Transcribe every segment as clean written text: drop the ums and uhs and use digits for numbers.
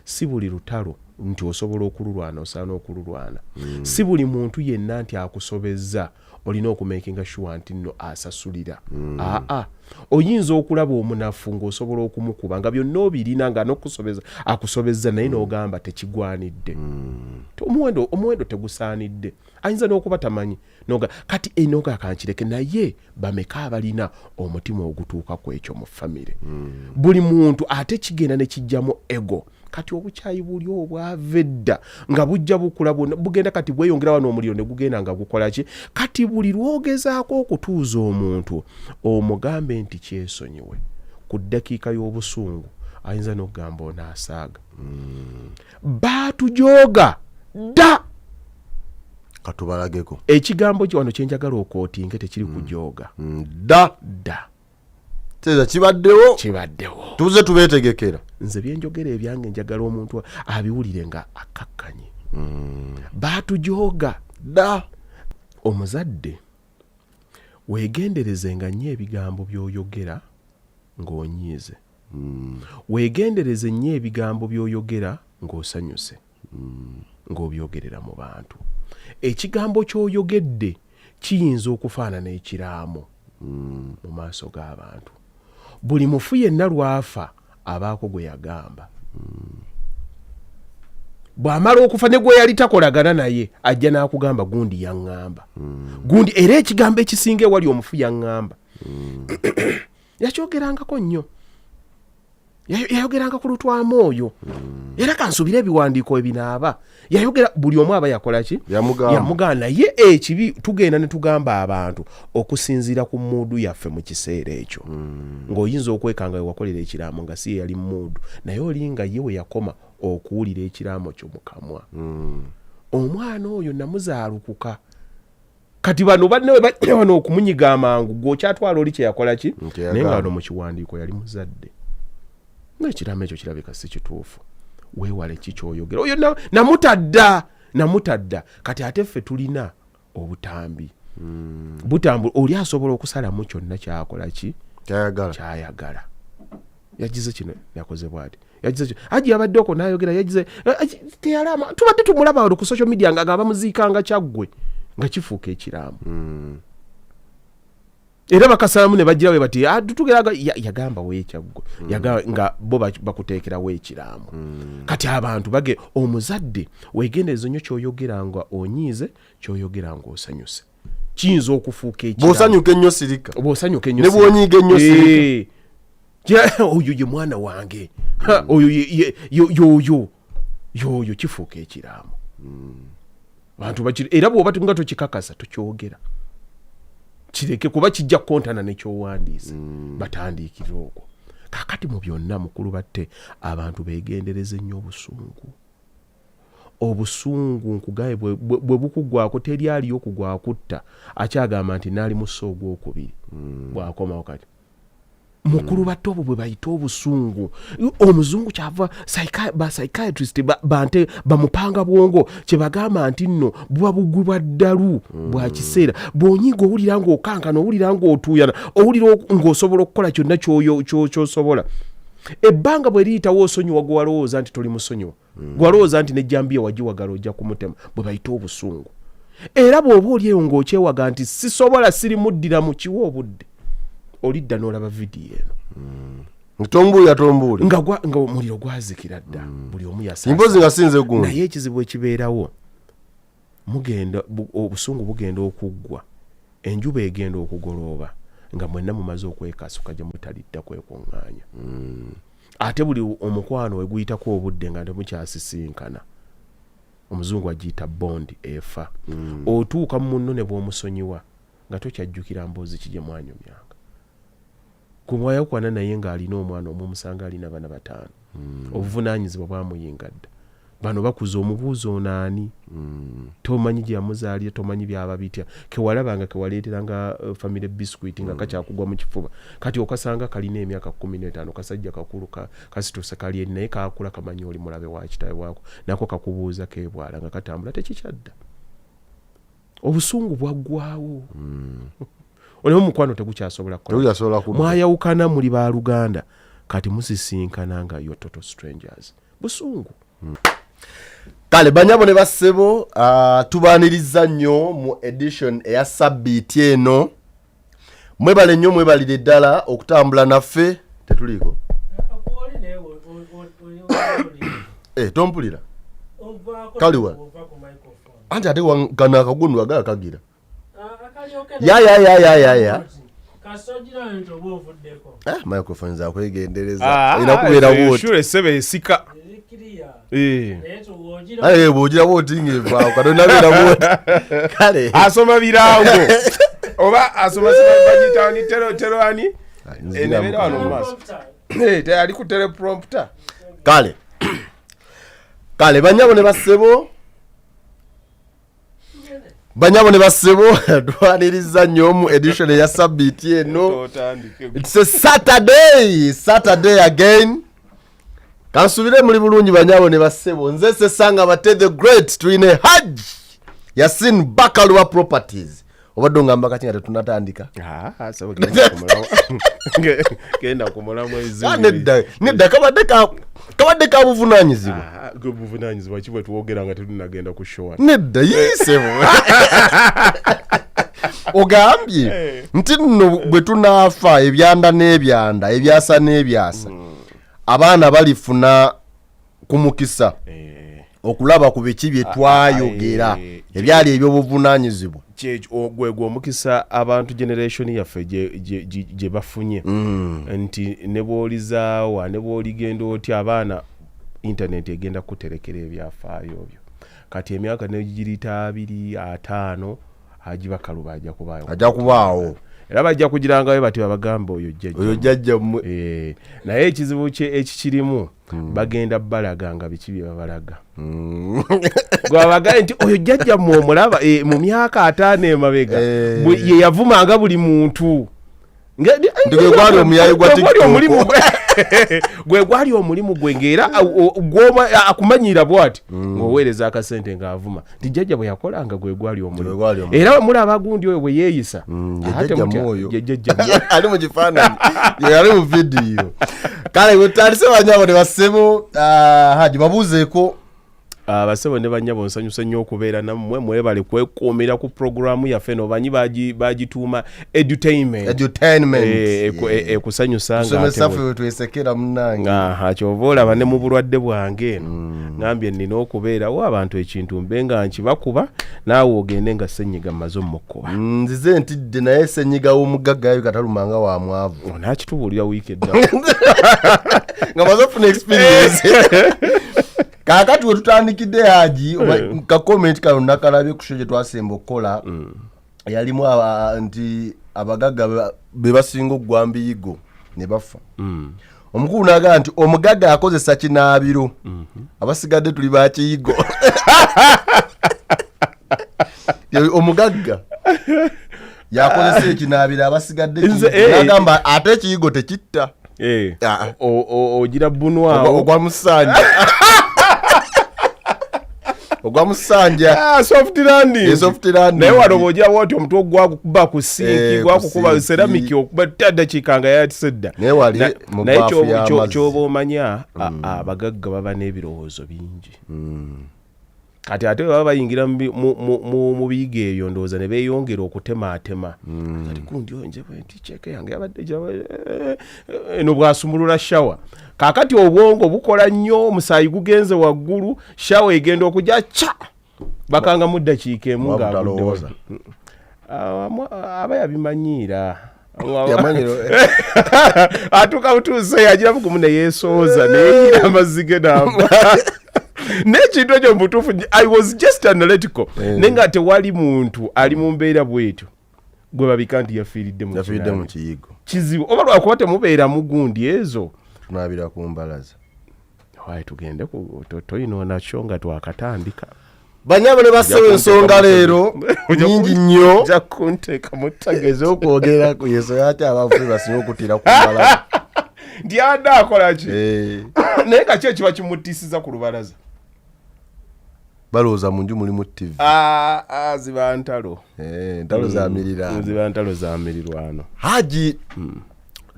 si buli lutalo nti osobola okululwana osaana okululwana. Si buli muntu yenna nti akusobezza olina okumakinga sure nti nno asasulira. Oyinza okulaba omunafu ng'osobola okumukuba nga byonna obirina nga akusobezza naye n'ogamba tekigwanidde. Omuwendo tegusaanidde. Ayinza n'okuba tamanyi kati enoga kankireke naye bameka abalina omutima ogutuuka ku ekyo mu famire. Buli muntu ate kigenda ne kijjamu ego. Kati obukyayi buli obwava edda nga bujja bukula bugenda kati bweyongera wano omuliro ne gugenda nga gukola ki. Kati buli lwogezaako okutuuza omuntu omugambe nti kyesonyiwe ku ddakiika y'obusungu ayinza n'okugamba onaasaaga. Baatujooga dda. Katubalageko. Ekigambo wano kye njagala okootinge tekiri kujooga. Dda. Teza kibaddewo. Tuze tubeetegekera. Nze byenjogera ebyange njagala omuntu abiwulire nga akakkanye. Baatujooga dda. Omuzadde weegendereze nga nnyo ebigambo by'oyogera ng'onyiize. Weegendereze nnyo ebigambo by'oyogera ng'osanyuse. Ng'obyogerera mu bantu. Ekigambo ky'oyogedde kiyinza okufaanana ekiraamo mu maaso g'abantu. Buli mufu yenna lwafa abaako gwe yagamba. Bw'amala okufa ne gwe yali takolagana naye ajja n'akugamba gundi yaŋŋamba. Gundi era ekigambo ekisinga ewali omufu yaŋŋamba. Yakyogerangako nnyo. Yayogeranga ku lutwamwoyo. Era kansubira ebiwandiiko ebinaaba. Yayogera buli omu aba yakola ki? Yamugamba naye ekibi tugenda ne tugamba abantu okusinziira ku muudu yaffe mu kiseera ekyo. Ng'oyinza okwekanga wakolera ekiraamo nga si yali muudu naye olinga ye we yakoma okuwulira ekiraamo kyo mu kamwa. Omwana oyo namuzaalukuka. Kati bano banne wano okumunyiga amangu gw'okyatwala oli kye yakola ki? Naye nga wano mu kiwandiiko yali muzadde. N'ekiraamo ekyo kirabika si kituufu. Weewale kikyoyogera. Oyo namutadda. Kati ate ffe tulina obutambi. Butambula oli asobola okusalamu kyonna kyakola ki? Kyayagala. Yagize kino yakoze bw'ati. Yagize kino. Aji yabadde oko n'ayogera yagize teyalama. Tubadde tumulaba wano ku social media nga bamuziikanga kyaggwe nga kifuuka ekiraamo. Era bakasalamu ne bagira we bati tutugeraga yagamba weekyaggwe nga bo bakuteekera weekiraamo. Kati abantu bage omuzadde weegendereze nnyo ky'oyogera nga onyiize ky'oyogera nga osanyuse. Kiyinza okufuuka ekiraamo. Bw'osanyuka ennyo sirika. Ne bw'onyiiga ennyo sirika. Oyo ye mwana wange. Oyo yoyo kifuuka ekiraamo. Bantu era bw'oba nga tokikakasa tokyogera. Kireke kuba kijja kontana n'ekyowandiise batandiikira okwo. Kakati mu byonna mukulu batte abantu beegendereze nnyo obusungu. Obusungu nkugaye bwe bukugwako teri aliyo kugwakutta akyagamba nti naali musso ogwokubiri bw'akomawo kati. Mukulu batte obwo bwe bayita obusungu. Omuzungu kyava psychiatrist bante bamupanga bwongo kye bagamba nti nno buba bugwibwa ddalu bwa kiseera. Bw'onyiga owulira ng'okankana owulira ng'otuuyana owulira ng'osobola okukola kyonna ky'osobola. Ebbanga bwe liyitawo osonyiwa gwe walowooza nti toli musonyiwa. Gwe walowooza nti nejjambiya wagiwagala ojja kumutema bwe bayita obusungu. Era bw'oba oli eyo ng'okyewaga nti sisobola siri muddira mu kiwa obudde. Olidda n'olaba vidiyo eno. Tombuula. Nga omuliro gwazikira dda. Buli omu yasaasa. Mpozi nga sinze gundi. Naye ekizibu ekibeerawo obusungu bugenda okuggwa. Enjuba egenda okugolooba nga mwenna mumaze okwekasuka gye mutalidda kwekuŋŋaanya. Ate buli omukwano we guyitako obudde nga temukyasisinkana. Omuzungu agiyita bondi efa. Otuuka mu munno ne bw'omusonyiwa nga tokyajjukira mboozi ki gye mwanyumyanga. Kumwayakwana naye ng'alina omwana omumusanga alina bana 5. Obuvunaanyizibwa bwamuyinga dda. Bano bakuza omubuuzo onaani. Tomanyi gye yamuzaalira, tomanyi byaba bitya. Kewalabanga kewaleeteranga family biscuit nga kakyakugwa mu kifuba. Kati okasanga kalina emyaka 15 kasajja kakulu kasituse kali eri naye kaakula kamanyi oli mulabe wa kitawe waako. Nako kakubuuza keebwala nga katambula tekikyadda. Obusungu bwaggwaawo. Olwo mukwano tegukyasobola kukola. Mwayawukana muli ba Luganda kati musisinkana nga yo total strangers. busungu. Kale banyabo ne bassebo tubaniriza nnyo mu edition eya sabbiiti eno. Mwebale nnyo mwebalire ddala okutambula naffe tetuliko. Tompulira. Kaliwa. Anja ate kana akagundu agala kagira. Ya. Kasojira nto bovuddeko. Microphone za kwegendereza. Ina kubeera wote. Shure sebe sika. Bogira wotinge va kadona bera wote. Kale. Asoma birango. Oba asoma sibagita ni tero ani? Enebera wano maso. Tayali ku teleprompter. Kale. Kale banyabo ne bassebo. Banyabo ne bassebo twaniriza nnyo mu edition ya sabbiiti eno. It's a Saturday again. Kansubire muri bulungi banyabo ne bassebo nze Sesanga Bate the Great tuine Hajj Yasin Bakalwa Properties. Obadde ngamba kati nga tunatandika. So genda kumula mwezi. Nedda kabadde ka buvunanyizibwa. Buvunanyizibwa kibwe tuwogera nga tunagenda ku show. Nedda yisebo. Ogambye nti nno bwe tunaafa ebyanda n'ebyanda ebyasa n'ebyasa abaana balifuna kumukisa okulaba ku biki bye twayogera ebyali eby'obuvunanyizibwa. Ogwegwo omukisa abantu generation yaffe gye bafunye nti ne boolizaawa ne booligenda oti abaana internet egenda kuterekera ebyafaayo byo kati emyaka negirita 2-5 Haji Bakaluba ajja kubaawo era bajja kugirangayo bati babagamba oyo jjajja naye ekizibu kye ekikirimu bagenda balaga nga biki bye babalaga gwabagaye nti oyo jjajja mu omulaba mu myaka 5 emabega ye yavumanga buli muntu gwe gwali omuyayi gwa TikTok gwe gwali omulimu gwe ngera gwoma akumanyira bwati ng'oweereza akasente ng'avuma nti jjajja bwe yakolanga gwe gwali omulimu era mulaba gundi oyo bwe yeeyisa jjajja ali mu kifaananyi yali mu vidiyo. Kale wetandise banyabo ne bassebo Haji babuuzeeko. Basebo ne banyabo nsanyuse nnyo okubeera nammwe mwebale kwekuumira ku programu yaffe no banyi bagituuma edutainment ekusanyusa nga twesekera munnange kyova olaba ne mu bulwadde bwange eno ngambye nnina okubeerawo abantu ekintu mbe nga nkibakuba naawe ogende nga ssenyiga mmaze omukkuba nzize ntidde naye ssenyiga w'omugagga yayo katalumanga wa mwavu nakitubuulira wiiki edda nga maze ofuna experience. Kakati wetutandikidde Haji ka comment kano nakalabye ku show gye twasemba okukola yalimu nti abagagga be basinga okugwambiyigo ne bafa. Omukulu n'agamba nti omugagga akozesa kinaabiro abasigadde tuli bakiyigo. Omugagga yakozesa ekinaabiro abasigadde n'agamba ate ekiyigo tekitta. Ogira bunwawo ogwa musanja. Ogwa musanja soft landing naye wano bw'ogira bwoti omutwe gwakukuba ku sinki gwakukuba ceramiki okuba taddakiikanga yatisedda naye kyoba omanya abagagga baba n'ebirowoozo bingi kati ate baba bayingira mu biyiga eyo ndowooza ne beeyongera okutemaatema kati gundi onje bwenti ceeke yange yabadde eno bwasumulula shawa kakati obwongo bukola nnyo omusaayi gugenze waggulu shawa egenda okujja bakanga mu ddakiika emu ng'aguddewoza aba yabimanyiira atuuka butuuse yagira bugumu ne yeesooza neyeeyira amazzi ge n'amba n'ekintu ekyo mutuufu I was just analytical naye nga tewali muntu ali mu mbeera bwetyo gwe babika nti yafiiridde mu kiyigo kizibu oba lwakuba temubeera mu gundi ezo tunaabira ku mbalaza waaye tugende toyinoonakyo nga twakatandika banyabo ne bassebo ensonga leero nyingi nnyo ja kunteeka mu tageze okwogera ku yeso yati abavubi basinga okutira ku mbalaza ndyadde akolaki naye nga ki ekiba kimutiisiza ku lubalaza balowooza mu nju mulimu TV ziba ntalo ntalo za mirirwano. Haji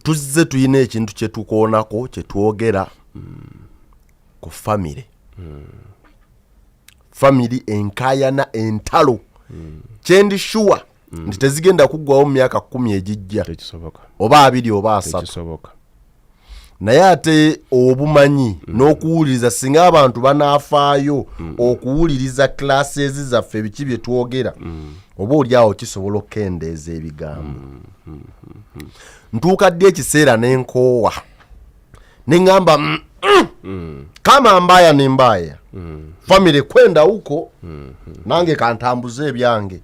tuzze tuyina ekintu kye tukoonako kye twogera ku family family enkayana entalo kyendi sure nti tezigenda kuggwawo mu myaka 10 ejijja oba 2 oba 3 naye ate obumanyi n'okuwuliriza singa abantu banaafaayo okuwuliriza classes zaffe biki bye twogera oba oliawo kisobola okukendeeza ebigambo ntuuka ddi ekiseera n'enkoowa neŋŋamba kama mbaya ne mbaya family kwenda huko nange kantambuze ebyange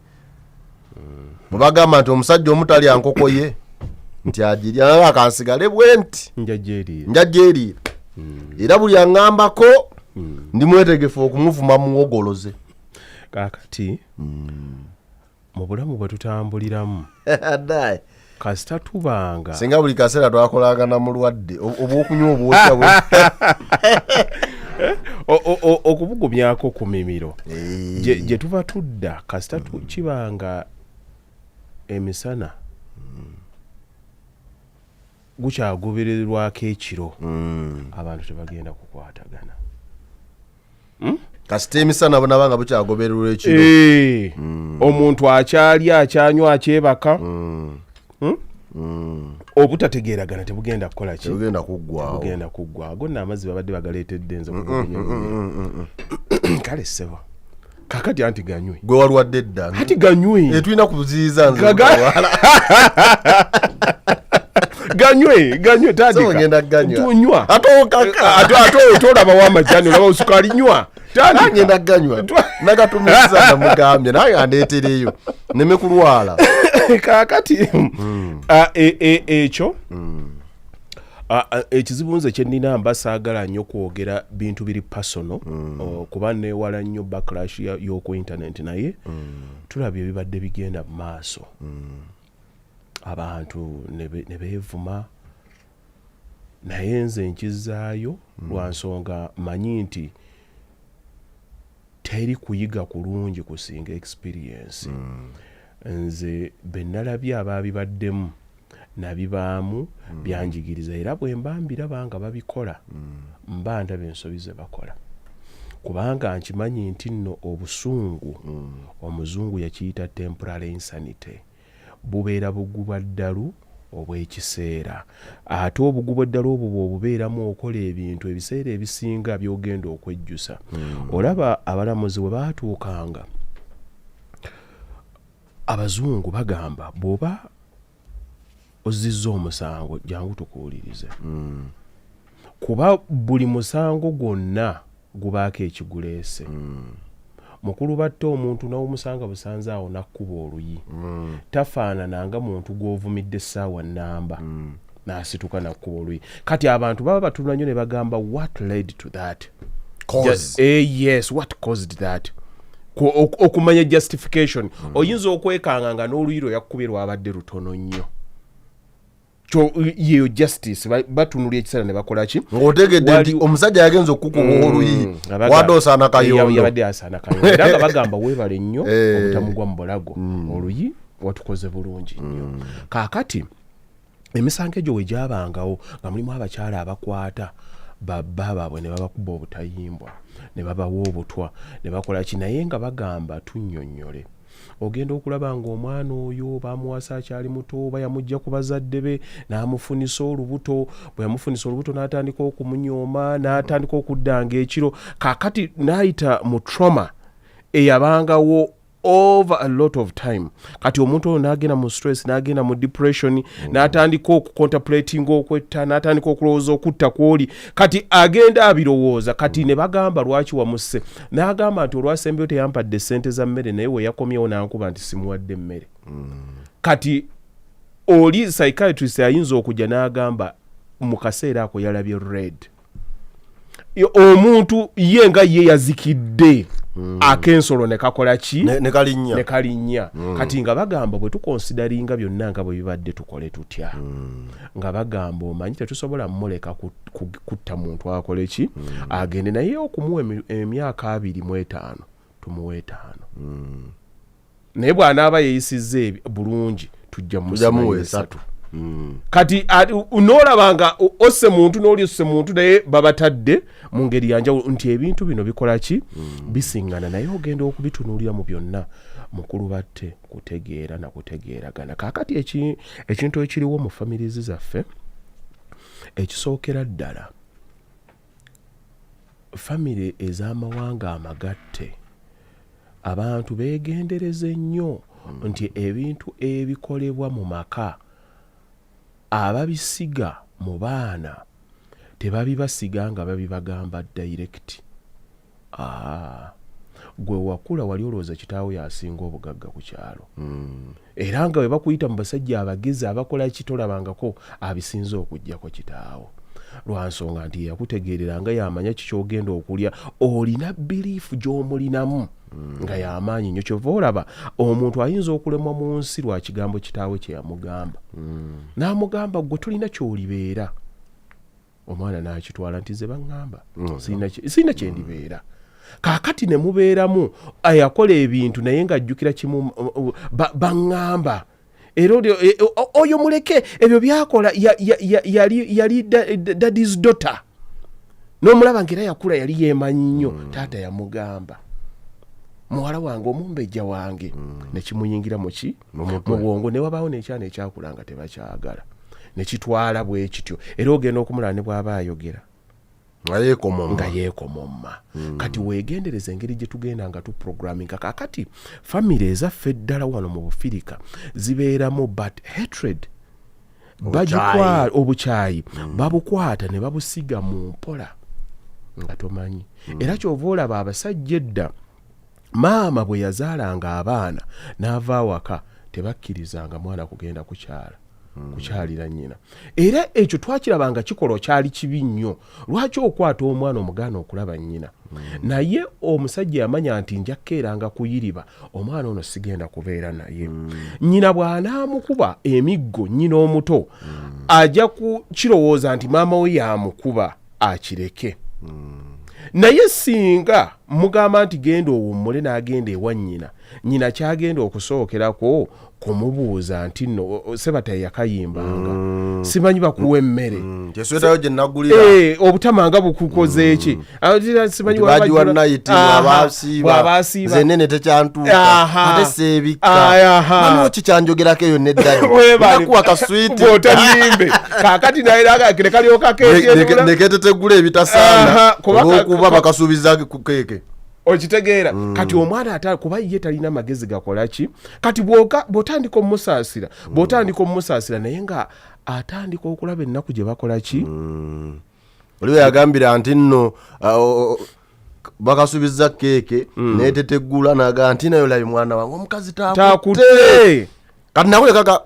mubagamba nti omusajja omutali ankoko ye nti ajirya akansigale bwenti njajeri era buli aŋŋambako ndi mwetegefu okumuvuma muwogoloze kakati mu bulamu bwe tutambuliramu kasita tubanga singa buli kaseera twakolanga na mulwadde obwokunywa obwokya bwe okubugumyako ku mimiro gye tuba tudda kasita kibanga emisana gukyagobererwako ekiro abantu tebagenda kukwatagana kasita emisana bonabanga bukyagobererwa ekiro omuntu akyalya akyanywa akyebaka obutategeeragana tebugenda kukola ki tebugenda kuggwawo gonna amazzi babadde bagaleetedde nze kale ssebo kakati anti ganywe gwe walwadde dda ati ganywe tulina kuziyiza nze ganywe tandikatunywa ate otolaba wamajani olaba osukali nywa ngenda ganywa nagatumiza namugambye naye andeetereyo neme kulwala kakati ekyo ekizibu nze kyenina mba saagala nnyo kwogera bintu biri personal kuba newala nnyo backlash y'oku internet naye tulabye ebibadde bigenda mu maaso abantu ne beevuma naye nze nkizaayo lwa nsonga manyi nti teri kuyiga kulungi kusinga experience nze bennalabye abaabibaddemu nabibaamu byanjigiriza era bwe mba mbiraba babikola mba ndaba ensobi ze bakola kubanga nkimanyi nti nno obusungu omuzungu yakiyita temporary insanity bubeera bugubwa ddalu obw'ekiseera ate obugubwa ddalu obwo bw'obubeeramu okola ebintu ebiseera ebisinga byogenda okwejjusa olaba abalamuzi bwe baatuukanga abazungu bagamba bw'oba ozizza omusango jangu tukuwulirize kuba buli musango gwonna gubaako ekiguleese mukulu batta omuntu n'omusanga busanze awo nakkuba oluyi tafaanananga muntu gw'ovumidde essaawa nnamba n'asituka nakkuba oluyi kati abantu baba batunula nnyo ne bagamba what led to that yes what caused that okumanya justification oyinza okwekanga nga n'oluyiro yakkubye lwabadde lutono nnyo yeyo justice batunulya ekiseera ne bakola ki ng'otegedde nti omusajja yagenza okukuba oluyi wadde osaana kayondo yabadde asaana kayondo era nga bagamba weebale nnyo obutamugwa mu bulago oluyi watukoze bulungi nnyo kaakati emisango egyo we gyabangawo nga mulimu abakyala abakwata babba baabwe ne babakuba obutayimbwa ne babawa obutwa ne bakola ki naye nga bagamba tunnyonnyole ogenda okulaba ng'omwana oyo bamuwasa akyali muto oba yamujja ku bazadde be n'amufunisa olubuto bwe yamufunisa olubuto n'atandika okumunyooma n'atandika okuddanga ekiro kaakati n'ayita mu trauma eyabangawo over a lot of time kati omuntu oyo n'agenda mu stress n'agenda mu depression n'atandika okucontemplating okwetta n'atandika okulowooza okutta kwoli kati agenda abirowooza kati ne bagamba lwaki wamusse n'agamba nti olwasembeyo teyampadde ssente za mmere naye we yakomyewo n'ankuba nti simuwadde mmere kati oli psychiatrist ayinza okujja n'agamba mu kaseera ako yalabye red omuntu ye nga ye yazikidde akensolo ne kakola ki ne kalinnya kati nga bagamba bwe tukonsidaringa byonna nga bwe bibadde tukole tutya nga bagamba omanyi tetusobola mmuleka kutta muntu akole ki agende naye okumuwa emyaka 25 tumuwe 5 naye bw'anaaba yeeyisizza bulungi tujja muwe 3 kati unoolabanga osse muntu n'oli osse muntu naye babatadde mu ngeri yanjawulo nti ebintu bino bikola ki bisiŋŋana naye ogenda okubitunuulira mu byonna mukulu batte kutegeera na kutegeeragana. Kaakati ekintu ekiriwo mu famirizi zaffe ekisookera ddala famire ez'amawanga amagatte abantu beegendereze nnyo nti ebintu ebikolebwa mu maka ababisiga mu baana tebabibasiga nga babibagamba direct. Gwe wakula wali olowooza kitaawo yasinga obugagga ku kyalo era nga bwe bakuyita mu basajja abagezi abakola kitolabangako abisinza okugjako kitaawo lwa nsonga nti yakutegeerera nga yamanya kikyogenda okulya olina biliifu gy'omulinamu nga y'amaanyi nnyo. Kyova olaba omuntu ayinza okulemwa mu nsi lwa kigambo kitaawe kye yamugamba n'amugamba gwe tulina ky'olibeera omwana n'akitwala nti ze baŋŋamba sirina kye ndibeera. Kaakati ne mubeeramu ayakola ebintu naye ng'ajjukira kimu baŋŋamba era oyo muleke ebyo byakola yali daddy's daughter n'omulaba ng'era yakula yali yeemanyi nnyo taata yamugamba muwala wange omumbejja wange ne kimuyingira mu bwongo ne wabaawo n'ekyana ekyakula nga tebakyagala ne kitwala bwe kityo era ogenda okumulaba ne bw'aba ayogera nga yeekomomma. Kati weegendereza engeri gye tugenda nga tuprogramminga. Kaakati famire ezaffe ddala wano mu Bufirika zibeeramu but hatred obukyayi babukwata ne babusiga mu mpola nga tomanyi. Era kyova olaba abasajja edda maama bwe yazaalanga abaana n'ava awaka tebakkirizanga mwana kugenda kukyalira nnyina. Era ekyo twakirabanga kikola kyali kibi nnyo. Lwaki okwata omwana omugaana okulaba nnyina? Naye omusajja yamanya nti nja kkeeranga kuyiriba omwana ono sigenda kubeera naye. Nnyina bw'anaamukuba emiggo nnyina omuto ajja kukirowooza nti maama we yamukuba akireke. Naye singa mugamba nti genda owummule n'agenda ewa nnyina kyagenda okusookerako kumubuuza nti nno sebataye yakayimbanga simanyi bakuwa emmere kyeswetayo gye nagulira obutamanga bukukoze eki simanyi bagiwannayitirwa abasiiba zenene tekyantuuka ate seebikka maniwo kikyanjogerako eyo neddayo nakuwa kaswiti bw'otannimbe kaakati naye kalyoka keeke neketetegula ebitasaana olw'okuba bakasuubiza ku keeke okitegeera. Kati omwana kuba ye talina magezi gakola ki kati bw'otandika omusaasira naye nga atandika okulaba ennaku gye bakola ki oliwe yagambira nti nno bakasuubiza keeke netetegula naga nti nayo labi mwana wange omukazi takutte kati nawe kaka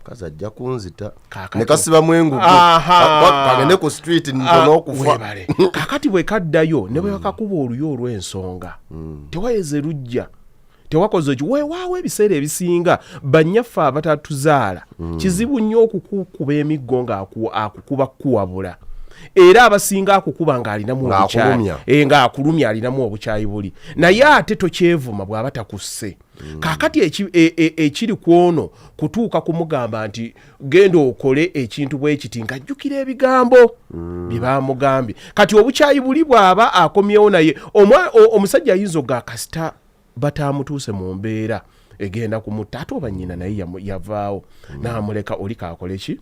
kazi ajja kunzita ne kasibamu engugu kagende ku street ntono okufa. Kakati bwe kaddayo ne bwe bakakuba oluyo olw'ensonga tewayeze lujja tewakoze ki weewaawo ebiseera ebisinga bannyaffe abatatuzaala kizibu nnyo okukuba emiggo ng'akukuba kuwabula era abasinga akukuba ng'alinamu obukyayi ng'akulumya alinamu obukyayi buli naye ate tokyevuma bw'aba takusse. Kaakati ekiri kwono kutuuka kumugamba nti genda okole ekintu bwe kiti ng'ajjukira ebigambo bye bamugambye. Kati obukyayi buli bw'aba akomyewo naye omusajja ayinza ogakasita bataamutuuse mu mbeera egenda kumutta ate oba nnyina naye yavaawo n'amuleka oli kaakole ki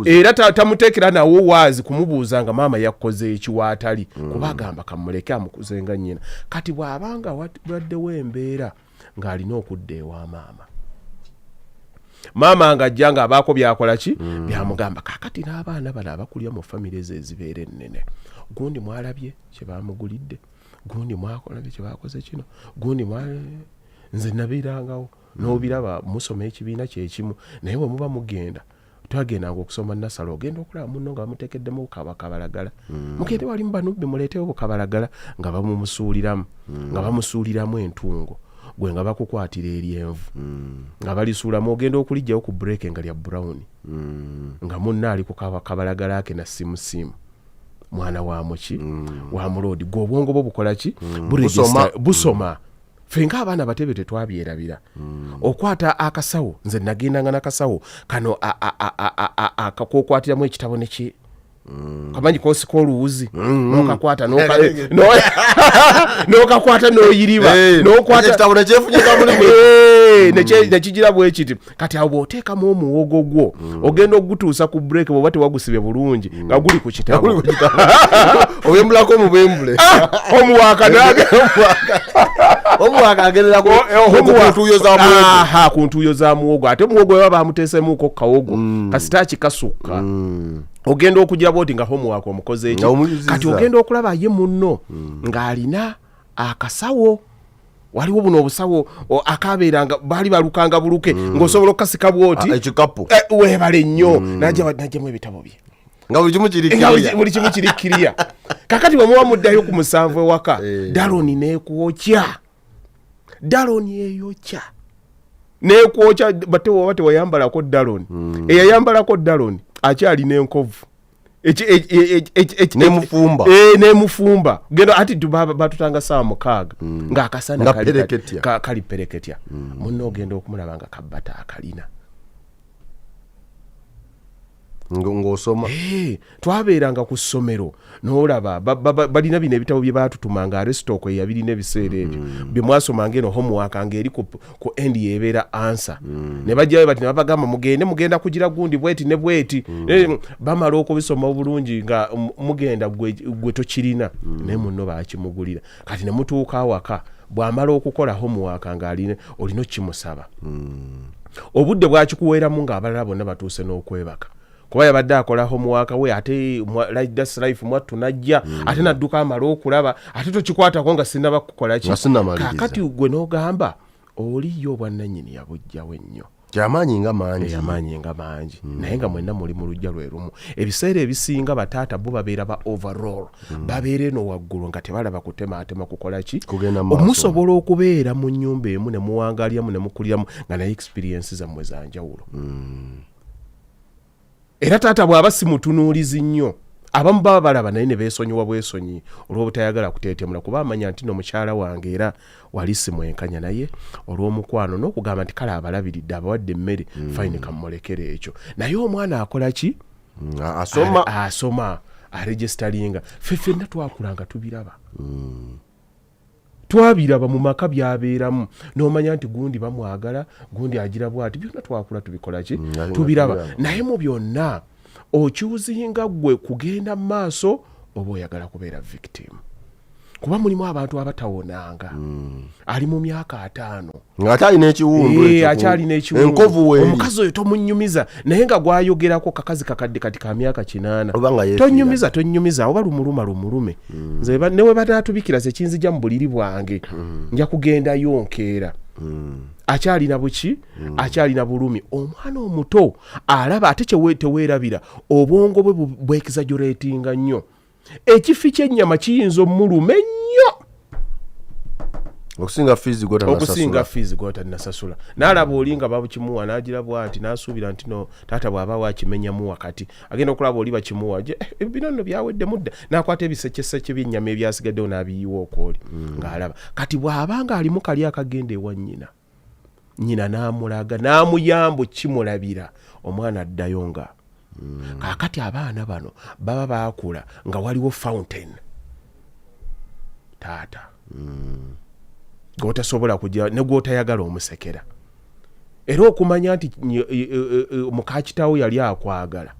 era tamuteekera nawo waazi kumubuuza nga maama yakoze ekiwaatali kuba agamba kamuleke amukuze nga nnyina. Kati bw'abanga waddewo embeera ng'alina okudda ewa maama ng'ajja ng'abaako byakola ki byamugamba. Kaakati n'abaana bano abakulya mu famire ze ezibeera ennene gundi mwalabye kye baamugulidde gundi mwakolabye kye baakoze kino gundi nze nabirangawo n'obiraba musoma ekibiina kyekimu naye bwe muba mugenda twagendanga okusoma nasalo ogenda okulaba munno nga bamuteekeddemu bukabalagala mugende wali mu banubbi muleetewo bukabalagala nga bamusuuliramu entungo gwe nga bakukwatira eryenvu nga balisuulamu ogenda okulijjawo ku breeke nga lya brown nga munna ali ku kabalagala ake na simusimu mwana wa muki wa mulodi gwe obwongo bwo bukola ki busoma fenga abaana batebe tetwabyerabira okwata akasawo nze nagendanga n'akasawo kano akakokwatiramu ekitabo neki kamanyi kosika oluwuzi nokakwata nokakwata noyiriba ekitabo nekyefunyika mulimu nekigira bwekiti kati awo bw'oteekamu omuwogo gwo ogenda okugutuusa ku break bwoba tewagusibye bulungi nga guli ku kitabo obembulako mu bwembule omuwaka agendera ku ntuuyo za muwogo ate muwogo baba bamuteesemuuko kawogo kasitaaki kasukka ogenda okugira bwoti nga homework omukoze eki kati ogenda okulaba ye munno ng'alina akasawo waliwo buno obusawo akabeeranga baali balukanga buluke ng'osobola okukasika bwoti ekikapu weebale nnyo najjamu ebitabo bye nga buli kimu kirikkiriya kakati bwe muba muddayo ku 7 ewaka daloni neekwokya neekwokya bate woba tewayambalako daloni eyayambalako daloni akyalina enkovu nemufumba genda ati batutanga saa 6 ng'akasana kali pereketya munno ogenda okumulaba nga kabbata akalina ng'osoma twabeeranga ku ssomero n'olaba balina bino ebitabo bye baatutumanga arestoko eyabirina ebiseera ebyo bye mwasomanga eno homework ng'eri ku endi yeebeera ansa ne bajjayo bati ne babagamba mugenda kugira gundi bweti ne bweti bamala okubisoma obulungi nga mugenda gwe tokirina naye munno baakimugulira kati ne mutuuka awaka bw'amala okukola homework ng'alina olina okkimusaba obudde bwakikuweeramu ng'abalala bonna batuuse n'okwebaka kuba yabadde akola homework we ate that's life mwattu najja ate nadduka amala okulaba ate tokikwatako nga sinaba kukola ki kakati gwe n'ogamba oliyo obwannannyini yabujjawo ennyo kyamaanyi nga mangi naye nga mwenna muli mu lujja lwe lumu ebiseera ebisinga bataata bo babeera ba overall babeera eno waggulu nga tebalaba kutemaatema kukola ki omusobola okubeera mu nnyumba emu ne muwangalyamu ne mukuliramu nga naye experience zammwe zanjawulo era taata bw'aba si mutunuulizi nnyo abamu baba balaba naye ne beesonyiwa bwesonyi olw'obutayagala kuteetemula kuba amanya nti n'omukyala wange era wali simwenkanya naye olw'omukwano n'okugamba nti kale abalabiridde abawadde emmere fayini kamulekere ekyo naye omwana akola ki asoma aregisteringa ffenna twakulanga tubiraba twabiraba mu maka byabeeramu n'omanya nti gundi bamwagala gundi agira bwati byonna twakula tubikola ki tubiraba naye mu byonna okyuzinga gwe kugenda mu maaso oba oyagala kubeera victim kuba mulimu abantu abatawonanga ali mu myaka 5 ng'ate alina ekiwundu akyalina ekiwundu omukazi oyo tomunyumiza naye nga gwayogerako kakazi kakadde kati ka myaka 8 tonyumiza oba lumulume nze newe banaatubikira ze kinzija mu buliri bwange nja kugendayo nkeera akyalina buki akyalina bulumi omwana omuto alaba ate teweerabira obwongo bwe bwexaggeratinga nnyo ekifi ky'ennyama kiyinza omuluma ennyo okusinga fiizi gw'otanasasula n'alaba oli nga babukimuwa n'agira bwati n'asuubira nti no taata bw'aba wakimenyamu wakati agenda okulaba oli bakimuwa bino nno byawedde mudda n'akwata ebisekeseke by'ennyama ebyasigaddewo n'abiyiwa okwoli ng'alaba kati bw'abanga alimu kali akagenda ewa nnyina n'amulaga n'amuyamba kimulabira omwana addayo nga kakati abaana bano baba baakula nga waliwo fountain taata gwotasobola kugira ne gwotayagala omusekera era okumanya nti mukakitawo yali akwagala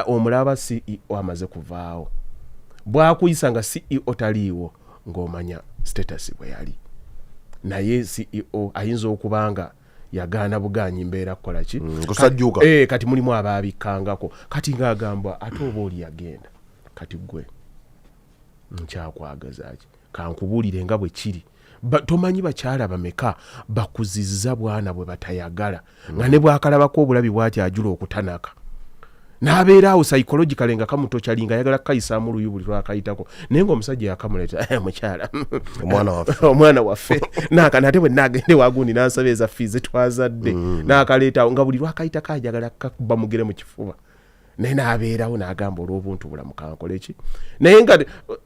omulaba CEO amaze kuvaawo bwakuyisa nga CEO taliiwo ng'omanya status bwe yali naye CEO ayinza okubanga yagaana buganyi mbeera kukola ki kusajjuka kati mulimu abaabikangako kati ng'agamba ate oba oli yagenda kati gwe nkyakwagazaki kankubuulire nga bwe kiri tomanyi bakyala bameka bakuzizza bwana bwe batayagala nga ne bwakalabako obulabi bwati ajula okutanaka n'abeera awo psychologically nga kamutokyali nga ayagala kukayisaamu luyu buli lwakayitako naye ng'omusajja yakamuleeta mukyala omwana waffe nate bwe nagende wagundi nansaba eza fiizi twazadde nakaleetaawo nga buli lwakayitako ajagala kakuba mugere mu kifuba naye n'abeerawo n'agamba olw'obuntu bulamu kankole ki naye nga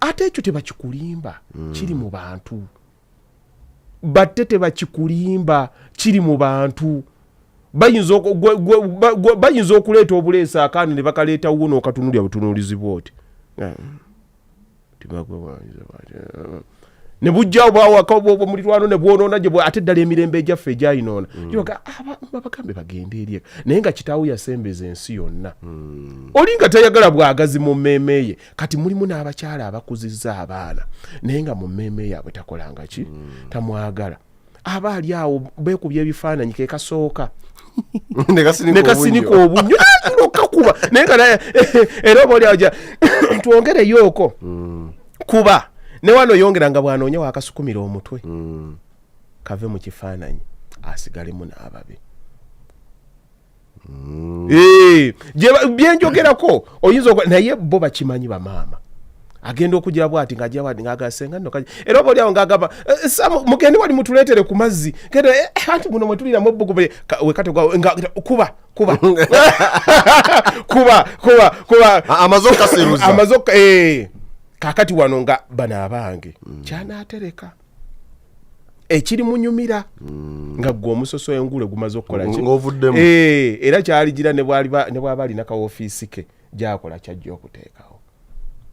ate ekyo tebakikulimba kiri mu bantu batte tebakikulimba kiri mu bantu bayinza okuleeta obuleesa akaani ne bakaleeta wuno okatunulya butunuulizi bwoti ne bujjawo bwawaka omulirwano ne bwonoona gye ate ddala emirembe egyaffe egyayinoona babagambe bagende eri naye nga kitaawo yasembeza ensi yonna oli nga tayagala bwagazi mu mmeeme ye kati mulimu n'abakyala abakuzizza abaana naye nga mu mmeeme ye abwe takolanga ki tamwagala aba ali awo beekubya ebifaananyi ke kasooka ne kasinika obunnyo okakuba naye nga era oba oli aja twongereyo oko kuba ne wano yongera nga bwanoonya wakasukumira omutwe kave mu kifaananyi asigalemu n'ababe byenjogerako oyinza naye bo bakimanyi bamaama agenda okugira bwati ng'ajja wadi ng'agasenga nno era oba oli awo ng'agamba mugende wali mutuleetere ku mazzi anti muno mwe tuliramu ebbugu kuba amazoka kakati wano nga bana abange kyanaatereka ekiri munyumira nga gwe omusoso engule gumaze okukola era kyaligira ne bwaba alina ka ofiisi ke gyakola kyajja okuteekawo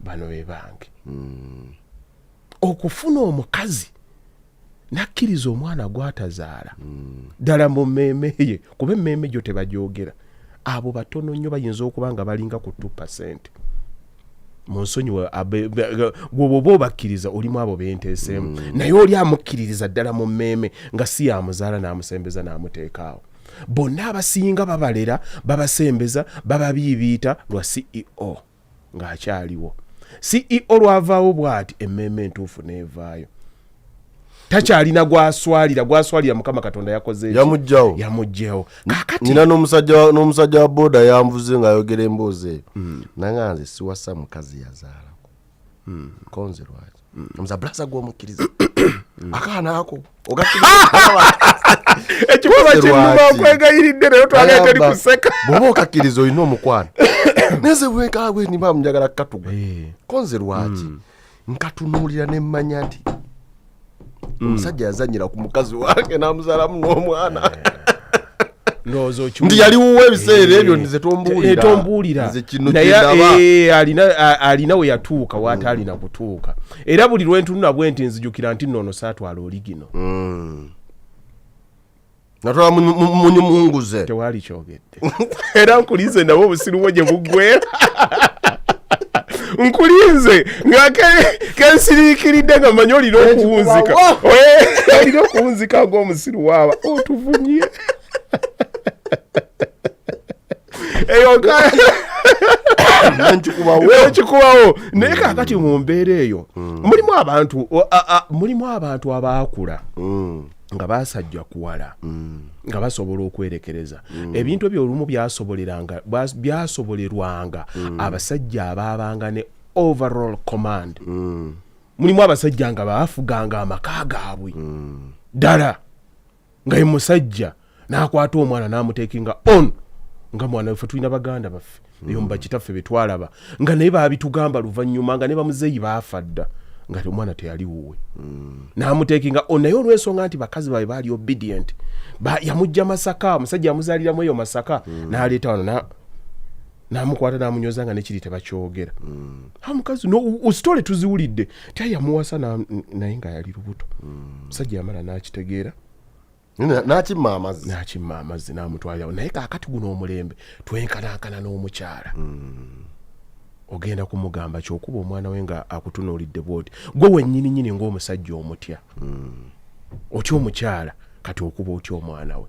bano be bange okufuna omukazi nakkiriza omwana gwatazaala ddala mu mmeeme ye kuba emmeeme gyo tebagyogera abo batono nnyo bayinza okuba nga balinga ku 2%. Monsonyi gwoba obakkiriza olimu abo benteeseemu naye oli amukkiririza ddala mu mmeeme nga si yamuzaala n'amusembeza n'amuteekaawo bonna abasinga babalera babasembeza bababiibiita lwa CEO ng'akyaliwo CEO lwavaawo bw'ati emmeeme entuufu n'evaayo takyalina gwaswalira Mukama Katonda yakoze yamugjawo kakati nina n'omusajja wa boda yanvuze ng'ayogera emboozi eyo nanga nze siwasa mukazi yazaalako konze lwaki omuza blasa gw'omukkiriza akaana ako ekikuba kinnuma okwegayiridde naye twagala teri kuseka bw'oba okakkiriza olina omukwano neze bwekabwe niba munjagala katuga konze lwaki nkatunuulira ne mmanya nti omusajja yazanyira ku mukazi wange n'amuzaalamu n'omwana nti yali wuwa ebiseera ebyo nze tombuulira naye alina we yatuuka waatalina kutuuka era buli lwentunula bwe nti nzijukira nti nnono saatwala oli gino natwala munyumunguze tewali kyogedde era nkulize nabo obusiruwo gye buggwera nkulinze nga kensiriikiridde nga manyi olina okuwunzika olina okuwunzika ng'omusiru waaba otuvunye nkikubawo naye kakati mu mbeera eyo mulimu abantu abaakula nga basajja kuwala nga basobola okwerekereza ebintu ebyo olumu byasobolerwanga abasajja abaabanga ne overall command mulimu abasajja nga baafuganga amaka gaabwe ddala nga ye musajja n'akwata omwana n'amuteekinga on nga mwana weffe tulina baganda baffe eyo mubakitaffe betwalaba nga naye baabitugamba luvannyuma nga ne bamuzeeyi baafa dda nga omwana teyali wuwe n'amuteekinga on naye olw'ensonga nti bakazi baabwe baali obedient yamujja Masaka omusajja yamuzaaliramu eyo Masaka n'aleeta wano n'amukwata n'amunyoza nga nekiri tebakyogera omukazi usitole tuziwulidde tya yamuwasa naye nga yali lubuto omusajja yamala n'akitegeera n'akimma amazzi n'amutwalirawo naye kaakati guno omulembe twenkanankana n'omukyala ogenda kumugamba kyokuba omwana we nga akutunuulidde bwoti gwe wennyininyini ng'omusajja omutya otya omukyala kati okuba otya omwana we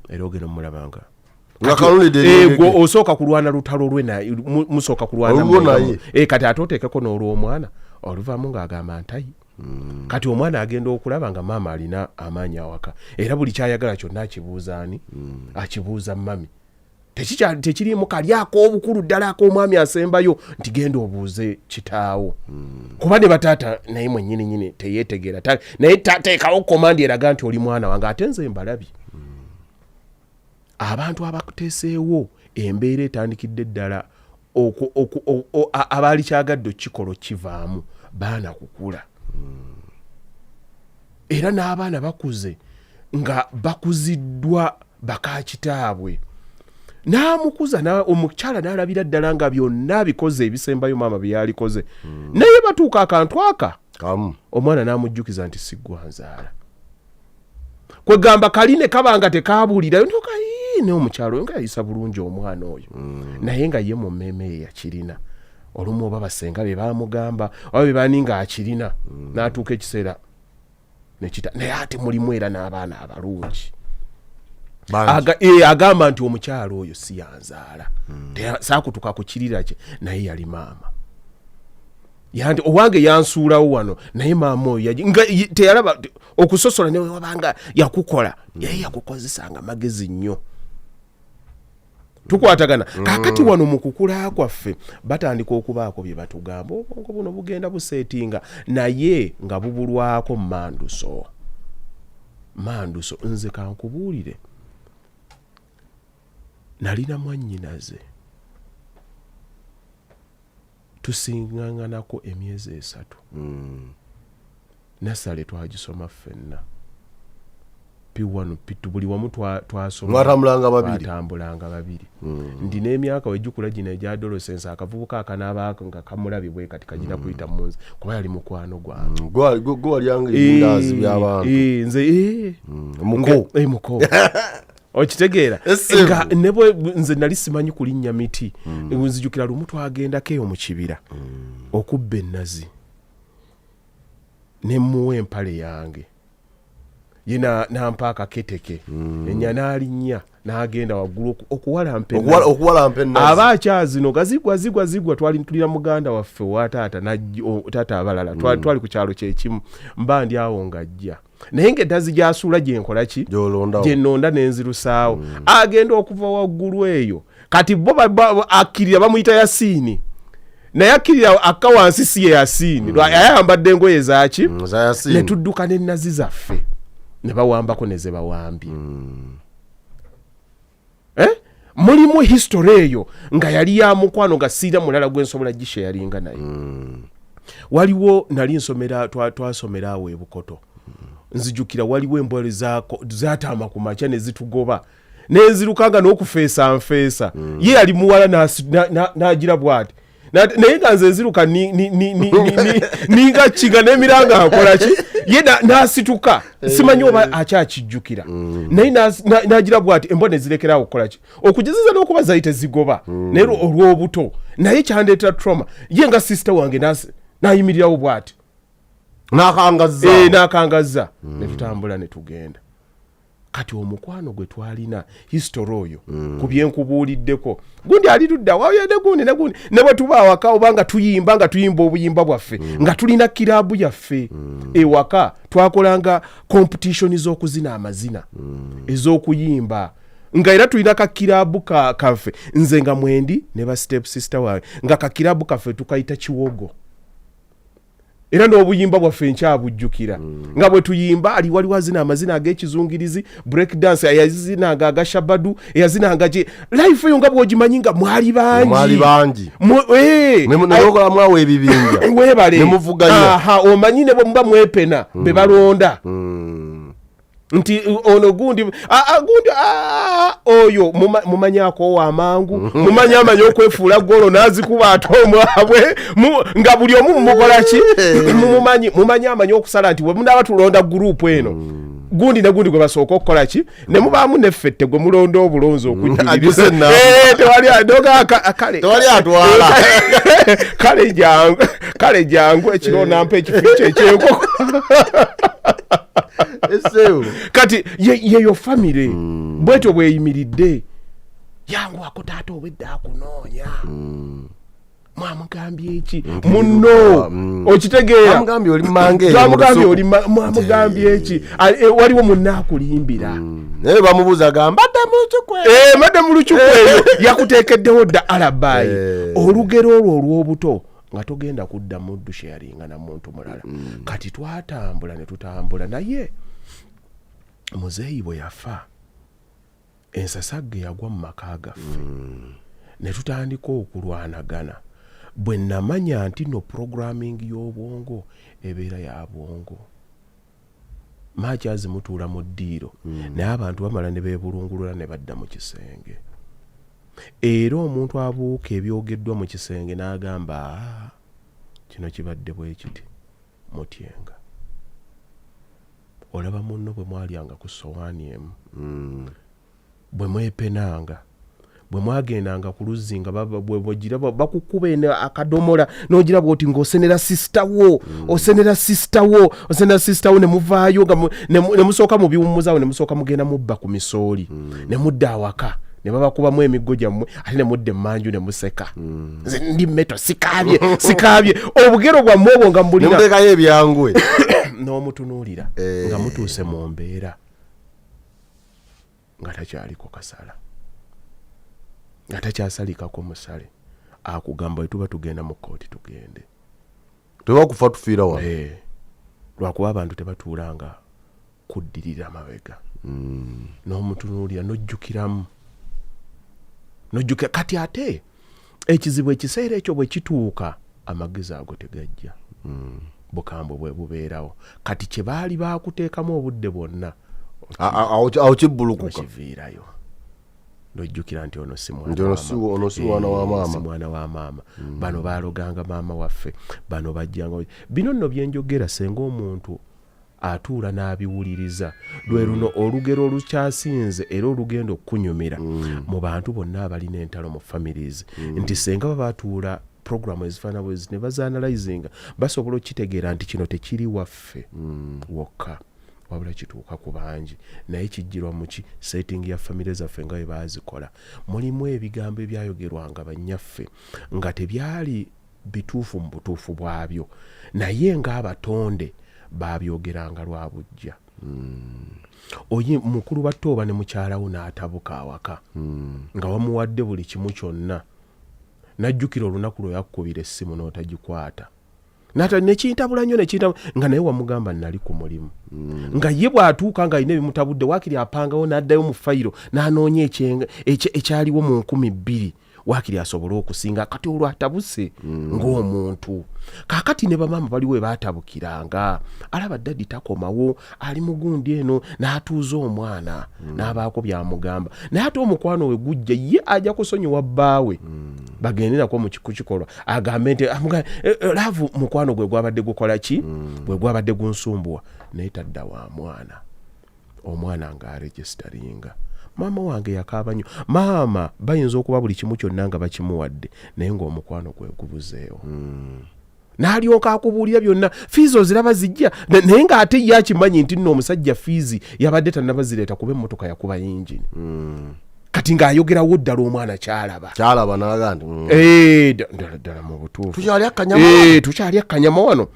era ogenda mumulabanga gwe osooka kulwana lutalo lwe musooka kulwana kati ate oteekeko n'olw'omwana oluvaamu ng'agamba ntayi kati omwana agenda okulaba nga maama alina amaanyi awaka era buli kyayagala kyonna akibuuzaani akibuuza mami tekirimu kalyako obukulu ddala ak'omwami asembayo nti genda obuuze kitaawo kuba ne bataata naye mwennyininyini teyeetegeera naye tateekawo komandi eraga nti oli mwana wange ate nze mbalabye abantu abakuteeseewo embeera etandikidde ddala abaali kyagadde okikolo kivaamu baana kukula era n'abaana bakuze nga bakuziddwa bakakitaabwe n'amukuza omukyala n'alabira ddala nga byonna bikoze ebisembayo maama bye yalikoze naye batuuka akantu aka omwana n'amujjukiza nti siggwa nzaala kwegamba kali ne kaba nga tekabuulirayo ne omukyalo oyo nga yayisa bulungi omwana oyo naye nga ye mu mmeeme ye yakirina olumu oba basenga be bamugamba oba be bani nga akirina n'atuuka ekiseera nekita naye ate mulimu era n'abaana abalungi agamba nti omukyalo oyo si yanzaala saakutuka ku kirira kye naye yali maama yanti owange yansuulawo wano naye maama oyo teyalaba okusosola newe wabanga yakukola yaye yakukozesanga magezi nnyo tukwatagana kakati wano mu kukula kwaffe batandika okubaako bye batugamba obwongo buno bugenda buseetinga naye nga bubulwako manduso nze kankubuulire nalina mwannyinaze tusinganganako emyezi 3 nasale twagisoma ffenna P1 P2 buli wamu twasoma twatambulanga babiri ndina emyaka wejjukula gino egya adolescence akavubuka akanaaba nga kamulabibwe kati kagina kuyita munzi kuba yali mukwano gwange gwe walyanga ebindazi by'abantu nze muko okitegeera nga nze nali simanyi kulinnya miti nzijukira lumu twagendako eyo mu kibira okubba ennazi ne muwa empale yange yina nampa akaketeke enya n'alinnya n'agenda waggulu okuwalampa aba akyazino gazigwa twali muganda waffe wa taata abalala twali ku kyalo kyekimu mba ndi awo ng'ajja naye ng'eddazi gy'asuula gyenkola ki gyennonda n'enzirusaawo agenda okuva waggulu eyo kati bo akkirira bamuyita Yasiini naye akkirira akka wansi si ye Yasiini ayambadde engoye zaki ne tudduka n'ennazi zaffe ne bawambako ne ze bawambye mulimu history eyo nga yali ya mukwano nga siira mulala gwensobola gishe yalinga naye waliwo nali nsomera twasomera awo Bukoto nzijukira waliwo embole zatama ku makya ne zitugoba nezirukanga n'okufeesa nfeesa ye yali muwala n'agira bwati naye nga nze nziruka ninga kiga n'emiranga akola ki ye n'asituka simanyi oba akyakijjukira naye n'agira bwati embone zirekerawo okukola ki okugeziza n'okuba zayite zigoba naye olw'obuto naye kyandeetera trauma ye nga sisita wange n'ayimirirawo bwati n'akangazza ne tutambula ne tugenda kati omukwano gwe twalina history oyo ku byenkubuuliddeko gundi ali tudda wayede gundi ne bwe tuba awaka obanga tuyimba obuyimba bwaffe nga tulina kirabu yaffe ewaka twakolanga competition z'okuzina amazina ez'okuyimba nga era tulina kakirabu kaffe nze nga Mwendi ne ba step sister wange nga kakirabu kaffe tukayita Kiwogo era n'obuyimba bwaffe nkyabujjukira nga bwe tuyimba ali wali wazina amazina ag'ekizungirizi break dance yazinanga agashabadu yazinanga je life eyo nga bw'ogimanyi nga mwali bangi nemukola mwawe ebibinja webale nemuvuganya omanyi ne bwe muba mwepena be balonda nti ono gundi oyo mumanyako wamangu mumanya okwefuula golo nazikuba ate omwabwe nga buli omu mukola ki mumanyi amanyi okusala nti we munaba tulonda gurupu eno gundi ne gundi gwe basooka okukola ki ne mubaamu neffette gwe mulonda obulonzi okujjuliriza tewali atwala kale jangu ekiro nampa ekifico ekyenkoko kati yeyo famire bwetyo bweyimiridde yangu ako taata obwedde akunoonya mwamugambye eki munno okitegeera mwamugambye oli mwamugambye eki waliwo munno akulimbira naye bamubuuzaga mbadde mu lucuku eyo yakuteekeddewo dda alabayi olugero olwo olw'obuto nga togenda kudda muddu sharinga na muntu mulala kati twatambula ne tutambula naye muzeeyi bwe yafa ensasagge yagwa mu maka gaffe ne tutandika okulwanagana bwe namanya nti no programming y'obwongo ebeera ya bwongo maakyazi mutuula mu ddiiro naye abantu bamala ne beebulungulula ne badda mu kisenge era omuntu abuuka ebyogeddwa mu kisenge n'agamba kino kibadde bwe kiti mutyenga olaba munno bwe mwalyanga ku sowaani emu bwe mwepenanga bwe mwagendanga ku luzzi nga bwegira bakukuba akadomola n'ogira bwoti ng'osenera sisita wo osenera sisita wo ne muvaayo ne musooka mu biwummuzaawo ne musooka mugenda mubba ku misooli ne mudda awaka ne babakubamu emiggo gyammwe ate ne mudde emmanju ne museka ndi mmeto sikaabye obugero bwammwe obwo nga mbulira nemutekayo ebyangwe n'omutunuulira nga mutuuse mu mbeera nga takyaliko kasala nga takyasalikako musale akugamba wetuba tugenda mu kooti tugende tebakufa tufiira wano lwakuba abantu tebatuulanga kuddirira mabega n'omutunuulira n'ojjukiramu kati ate ekizibu ekiseera ekyo bwe kituuka amagezi ago tegajja bukambwe bwe bubeerawo kati kye baali baakuteekamu obudde bwonna awo kibbulukuka kiviirayo n'ojjukira nti ono si mwana wa maama bano baaloganga maama waffe bano bajjanga bino nno byenjogera senga omuntu atuula n'abiwuliriza lwe luno olugero olukyasinze era olugenda okunyumira mu bantu bonna abalina entalo mu families nti senga babatuula programu ezifaana bwezi ne bazaanalizinga basobola okitegeera nti kino tekiri waffe wokka wabula kituuka ku bangi naye kijjirwa muki setting ya famire zaffe nga bwe baazikola mulimu ebigambo ebyayogerwanga bannyaffe nga tebyali bituufu mu butuufu bwabyo naye ng'abatonde babyogeranga lwa bujja oyi mukulu battooba ne mukyalawo n'atabuka awaka nga wamuwadde buli kimu kyonna najjukira olunaku lwe yakkubira essimu n'otagikwata nekintabula nnyo nga naye wamugamba nali ku mulimu nga ye bw'atuuka nga alina ebimutabudde waakiri apangawo n'addayo mu fayiro n'anoonya ekyaliwo mu 2,000 waakiri asobole okusinga kati olwo atabuse ng'omuntu kaakati ne bamaama baliwo baatabukiranga alaba ddadi takomawo ali mugundi eno n'atuuza omwana n'abaako byamugamba naye ate omukwano we gujja ye ajja kusonyiwa bbaawe bagenderako mu kikolwa agambe nti laavu mukwano gwe gwabadde gukola ki bwe gwabadde gunsumbuwa naye tadda wa omwana ng'aregisteringa maama wange yakaaba nnyo maama bayinza okuba buli kimu kyonna nga bakimuwadde naye ng'omukwano gwe gubuzeewo n'alyoka akubuulira byonna fiizi oziraba zijja naye ng'ate ye akimanyi nti nno omusajja fiizi yabadde tannabazireeta kuba emmotoka yakuba yingini kati ng'ayogerawo ddala omwana kyalaba n'agandi ddala mu butuufu tukyali akkanyama wano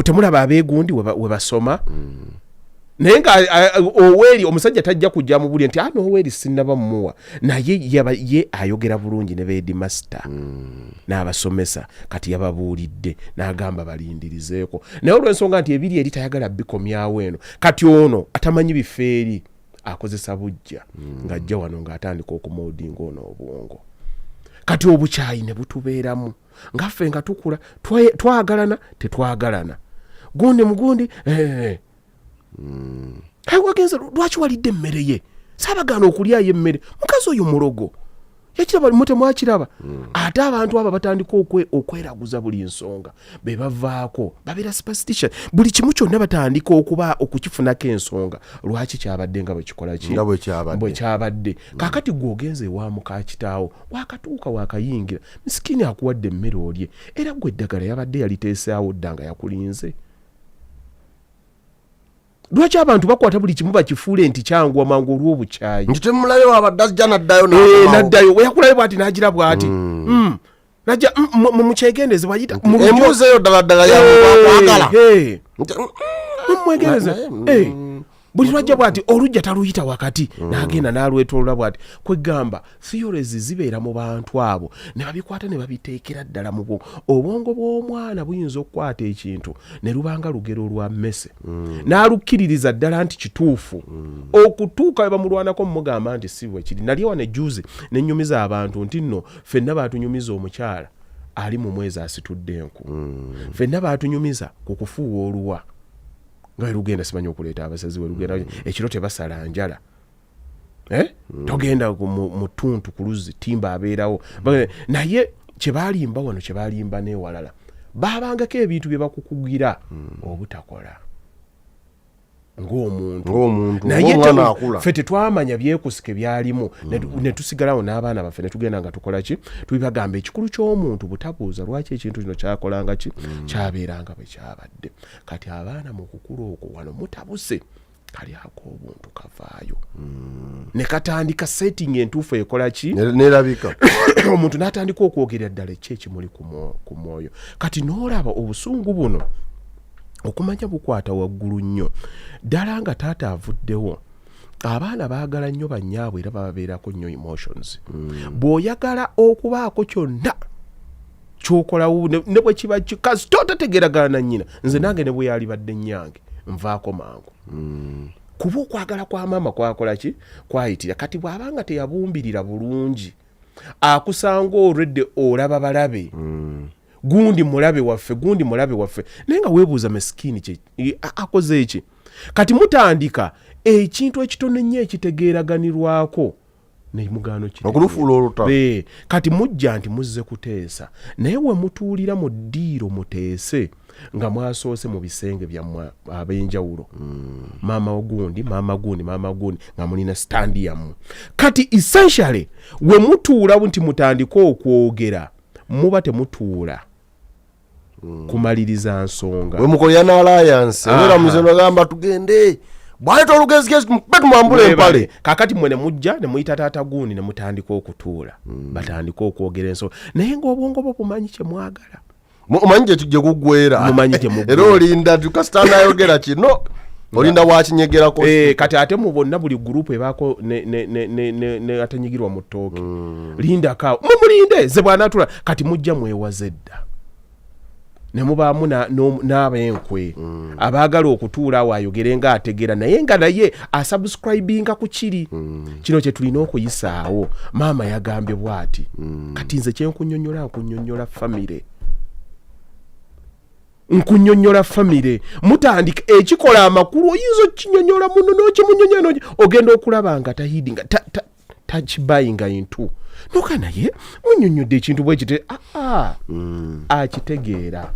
temulaba abeegundi we basoma naye nga oweeri omusajja tajja kujja mubulye nti n'oweeri sinnaba mumuwa naye ye ayogera bulungi ne beedimasita n'abasomesa kati yababuulidde n'agamba balindirizeeko naye olw'ensonga nti ebiri eri tayagala bikomyawo eno kati ono atamanyi bifeeri akozesa bujja ng'ajja wano ng'atandika okumoodinga ono obwongo kati obukyayi ne butubeeramu ngaffe nga tukula twagalana tetwagalana gundi mugundi wagenze lwaki walidde emmere ye saabagaana okulyayo emmere mukazi oyo mulogo yakiraba mutemwakiraba ate abantu abo batandika okweraguza buli nsonga be bavaako babeera superstition buli kimu kyonna batandika okuba okukifunako ensonga lwaki kyabadde nga bwekikola ki bwe kyabadde kaakati gweogenze ewa muka kitaawo wakatuuka wakayingira misikini akuwadde emmere olye era gwe eddagala yabadde yaliteesaawo dda nga yakulinze lwaki abantu bakwata buli kimu bakifuule nti kyangu amangu olw'obukyayi nti temulayo abadde ajja naddayo naddayo weyakulayo bwati n'agira bwati najja mukyegendeze bayita embuuzi eyo ddala yakwagala mumwegendeze buli lwajja bwati olujja taluyita wakati n'agenda n'alwetolola bwati kwegamba theories zibeera mu bantu abo ne babikwata ne babiteekera ddala mu bwongo obwongo bw'omwana buyinza okukwata ekintu ne lubanga lugero lwa mmese n'alukkiririza ddala nti kituufu okutuuka we bamulwanako mumugamba nti si bwe kiri nali wane juzi ne nnyumiza abantu nti nno ffenna baatunyumiza omukyala ali mu mwezi asitudde enku ffenna baatunyumiza ku kufuuwa oluwa nga lugenda simanyi okuleeta abasazi we lugenda ekiro tebasala njala togenda mu tuntu ku luzzi timba abeerawo naye kyebalimba wano kyebalimba n'ewalala baabangako ebintu bye bakukugira obutakola ng'omuntu naye ffe tetwamanya byekusike byalimu ne tusigalawo n'abaana baffe ne tugenda nga tukola ki tubibagamba ekikulu ky'omuntu butabuuza lwaki ekintu kino kyakolanga ki kyabeeranga bwe kyabadde kati abaana mu kukula okwo wano mutabuse kalyako obuntu kavaayo ne katandika setting entuufu ekola ki nerabika omuntu n'atandika okwogerera ddala ekyekimuli ku mwoyo kati n'olaba obusungu buno okumanya bukwata waggulu nnyo ddala nga taata avuddewo abaana baagala nnyo bannyaabwe era bababeerako nnyo emotions bw'oyagala okubaako kyonna kyokolawo ne bwe kiba kasita otategeeragana na nnyina nze nange ne bwe yalibadde nnyange nvaako mangu kuba okwagala kwa maama kwakola ki kwayitira kati bw'abanga teyabumbirira bulungi akusanga olwedde olaba balabe gundi mulabe waffe naye nga weebuuza mesikini akoze eki kati mutandika ekintu ekitono nnyo ekitegeeraganirwako nemugaano kati mujja nti muzze kuteesa naye we mutuulira mu ddiiro muteese nga mwasoose mu bisenge byammwe ab'enjawulo maama gundi nga mulina standi yammwe kati essentially we mutuula nti mutandika okwogera muba temutuula kumaliriza nsonga we mukolya na alliance era muzeno gamba tugende bwali tolugezi kesi tumwambule empale kakati mwe ne mujja ne muyita taata gundi ne mutandika okutuula batandika okwogera ensonga naye ng'obwongo bwo bumanyi kye mwagala mumanyi gye gugwera era olinda tukasitana ayogera kino olinda wakinyegerako kati ate mu bonna buli gurupu ebaako ne atanyigirwa mu ttooke lindakaawo mumulinde ze bw'anaatula kati mujja mwewaze dda ne mubaamu n'abenkwe abaagala okutuula awo ayogere nga ategera naye nga naye asubscribinga ku kiri kino kye tulina okuyisaawo maama yagambye bw'ati kati nze nkunnyonnyola famire mutandika ekikola amakulu oyinza okinyonnyola muno n'okimunyonnyola ogenda okulaba nga tahidinga takibayinga intu noka naye munnyonnyodde ekintu bwe kite akitegeera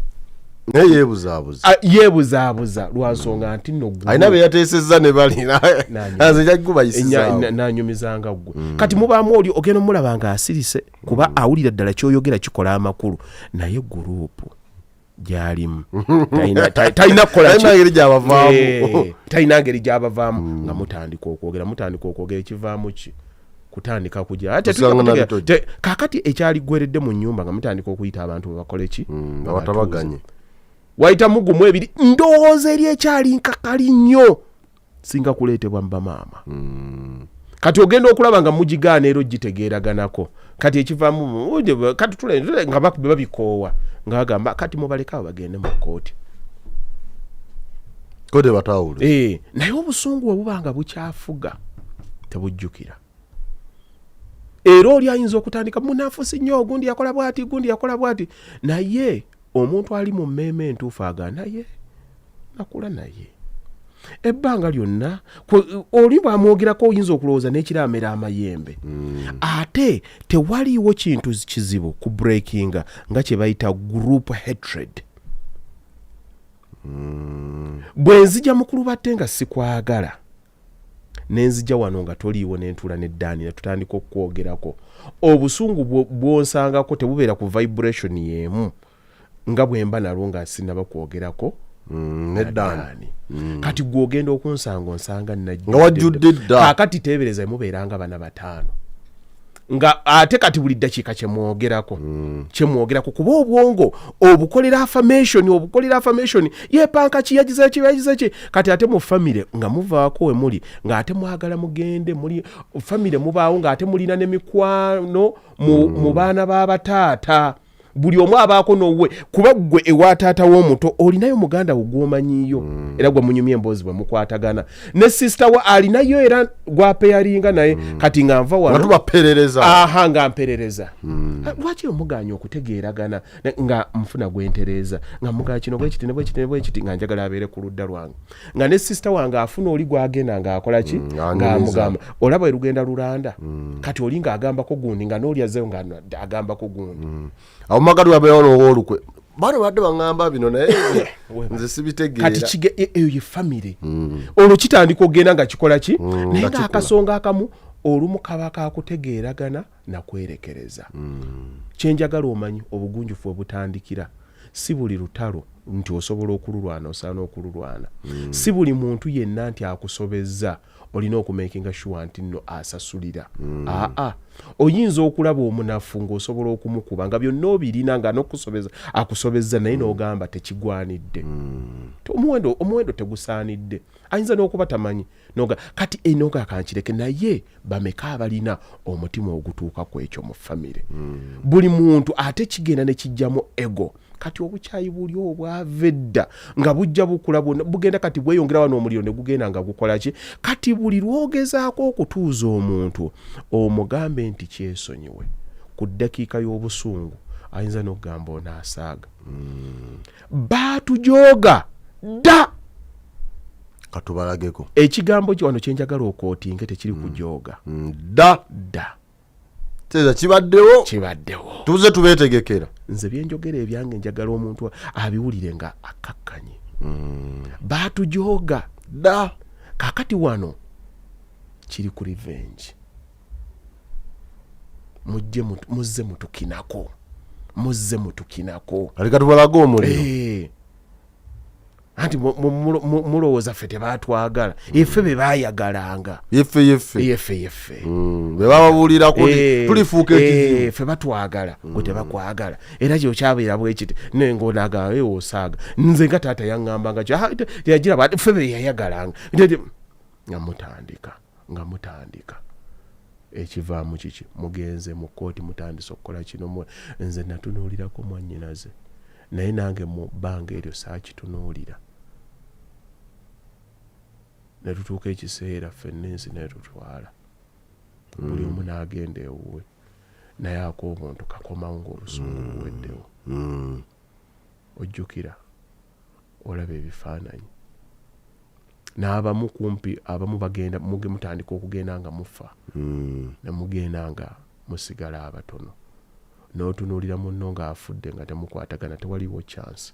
yeebuzaabuza lwansonga nti nno alina be yateesezza ne balina nze jagubayisizaawo nanyumizanga ggwe kati mubaamu oli ogenda omulaba nga asirise kuba awulira ddala kyoyogera kikola amakulu naye guruupu gyalimu talina talina ngeri gyabavaamu nga mutandika okwogera ekivaamu ki kutandika kujja kakati ekyali gweredde mu nnyumba nga mutandika okuyita abantu bebakole ki nga batabaganye wayita mugumu ebiri ndowooza eri ekyali nkakali nnyo singa kuleetebwa mbamaama kati ogenda okulaba nga mugigaana era ogitegeeraganako kati ekivaamu kati tule nga bakube babikoowa nga bagamba kati mubalekawo bagende mu kkooti kode batawule naye obusungu bwe buba nga bukyafuga tebujjukira era oli ayinza okutandika munafusi nnyo gundi yakola bwati naye omuntu ali mu mmeeme entuufu agaana naye nakula naye ebbanga lyonna oli bwamwogerako oyinza okulowooza n'ekiraamera amayembe ate tewaliiwo kintu kizibu ku breakinga nga kye bayita group hatred bwe nzija mukulu batte nga sikwagala nenzija wano nga toliiwo n'entuula n'eddaani ne tutandika okwogerako obusungu bw'onsangako tebubeera ku vibration y'emu nga bwe mba nalwo nga sinaba kwogerako n'eddaani kati gw'ogenda okunsanga onsanga wajjudde dda kaakati teebereza emubeeranga bana bataano nga ate kati buli ddakiika kyemwogerako kuba obwongo obukolera affirmation yepanka kiyagiza ki kati ate mu famire nga muvaako we muli nga ate mwagala mugende muli famire mubaawo nga ate mulina n'emikwano mu baana b'abataata buli omu abaako n'owwe kuba ggwe ewa taata w'omuto olinayo muganda wo gw'omanyiyo era gwe munyumya emboozi bwe mukwatagana ne sisita wa alinayo era gwapeyaringa naye kati nga nva wano nga mperereza lwaki omuganya okutegeeragana nga nfuna gwentereza nga muganya kino bwekiti ne bwekiti ne bwekiti nga njagala abeere ku ludda lwange nga ne sisita wange afuna oli gwagenda ng'akola ki ng'amugamba olaba erugenda lulanda kati oli ng'agambako gundi nga n'oli azzeyo nga agambako gundi awo magadi wabeewo n'owoolukwe bano badde baŋŋamba bino naye nze sibitegeera kati eyo ye famire olwo kitandika okgenda nga kikola ki naye ng'akasonga akamu olumu kaba kakutegeeragana nakwerekereza kyenjagala omanyi obugunjufu obutandikira si buli lutalo nti osobola okululwana osaana okululwana si buli muntu yenna nti akusobezza olina okumakinga sure nti nno asasulira oyinza okulaba omunafu ng'osobola okumukuba nga byonna obirina nga akusobezza naye n'ogamba tekigwanidde omuwendo tegusaanidde ayinza n'okuba tamanyi kati enoga kankireke naye bameka abalina omutima ogutuuka ku ekyo mu famire buli muntu ate kigenda ne kijjamu ego kati obukyayi buli obwava edda nga bujja bukula bugenda kati bweyongera wano omuliro ne gugenda nga gukola ki kati buli lwogezaako okutuuza omuntu omugambe nti kyesonyiwe ku ddakiika y'obusungu ayinza n'okugamba onaasaaga baatujooga dda katubalageko ekigambo wano kyenjagala okootinge tekiri kujooga dda teza kibaddewo tuze tubeetegekera nze byenjogera ebyange njagala omuntu abiwulire nga akakkanye baatujooga dda kakati wano kiri ku revenge muzze mutukinako aleka tubalaga omuliro anti mulowooza ffe tebaatwagala effe be baayagalanga yeffe be bababuulirako tulifuuka ekizibu ffe batwagala gwe tebakwagala era kyokyabeera bwekiti nengonaga osaaga nze nga taata yaŋŋambanga yagira ffe be yayagalanga nga mutandika ekivaamu kiki mugenze mu kooti mutandise okukola kino nze natunuulirako mwannyinaze naye nange mu bbanga eryo saakitunuulira ne tutuuka ekiseera ffenna ensi netutwala buli omu n'agenda ewuwe naye ak'obuntu kakomawo ng'olusungu luweddewo ojjukira olaba ebifaananyi n'abamu kumpi abamu bagenda mutandika okugenda nga mufa ne mugenda nga musigala abatono n'otunuulira munno ng'afudde nga temukwatagana tewaliwo chance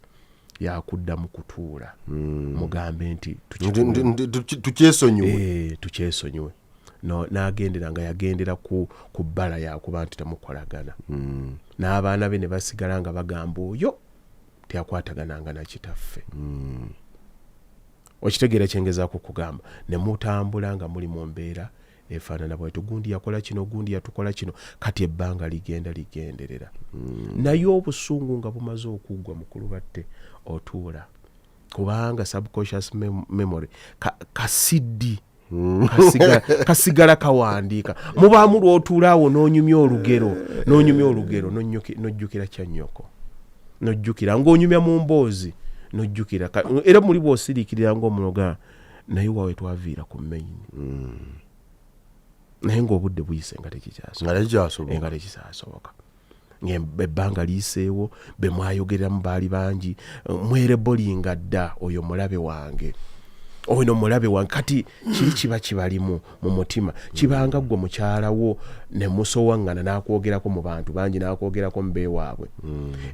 yakuddamu kutuula mugambe nti tukyesonyiwe n'agendera nga yagendera ku bbala yakuba nti temukolagana n'abaana be ne basigala nga bagamba oyo teyakwatagananga na kitaffe okitegeera kyengezaako kugamba ne mutambula nga muli mu mbeera efaanana bwaitu gundi yakola kino gundi yatukola kino kati ebbanga ligenda ligenderera naye obusungu nga bumaze okuggwa mukulu batte otuula kubanga subconscious memory kasiddi kasigala kawandiika mubaamu lw'otuulaawo n'onyumya olugero n'ojjukira kyannyoko n'ojjukira ng'onyumya mu mboozi n'ojjukira era muli bw'osiriikirira ng'omunoga naye waawe twaviira ku maini naye ng'obudde buyise nga tekikyasoboka ebbanga liiseewo be mwayogereramu baali bangi mwerebolinga dda oyo mulabe wange kati kiri kiba kibalimu mu mutima kibanga gwe mukyalawo ne musowaŋŋana n'akwogerako mu bantu bangi n'akwogerako mu beewaabwe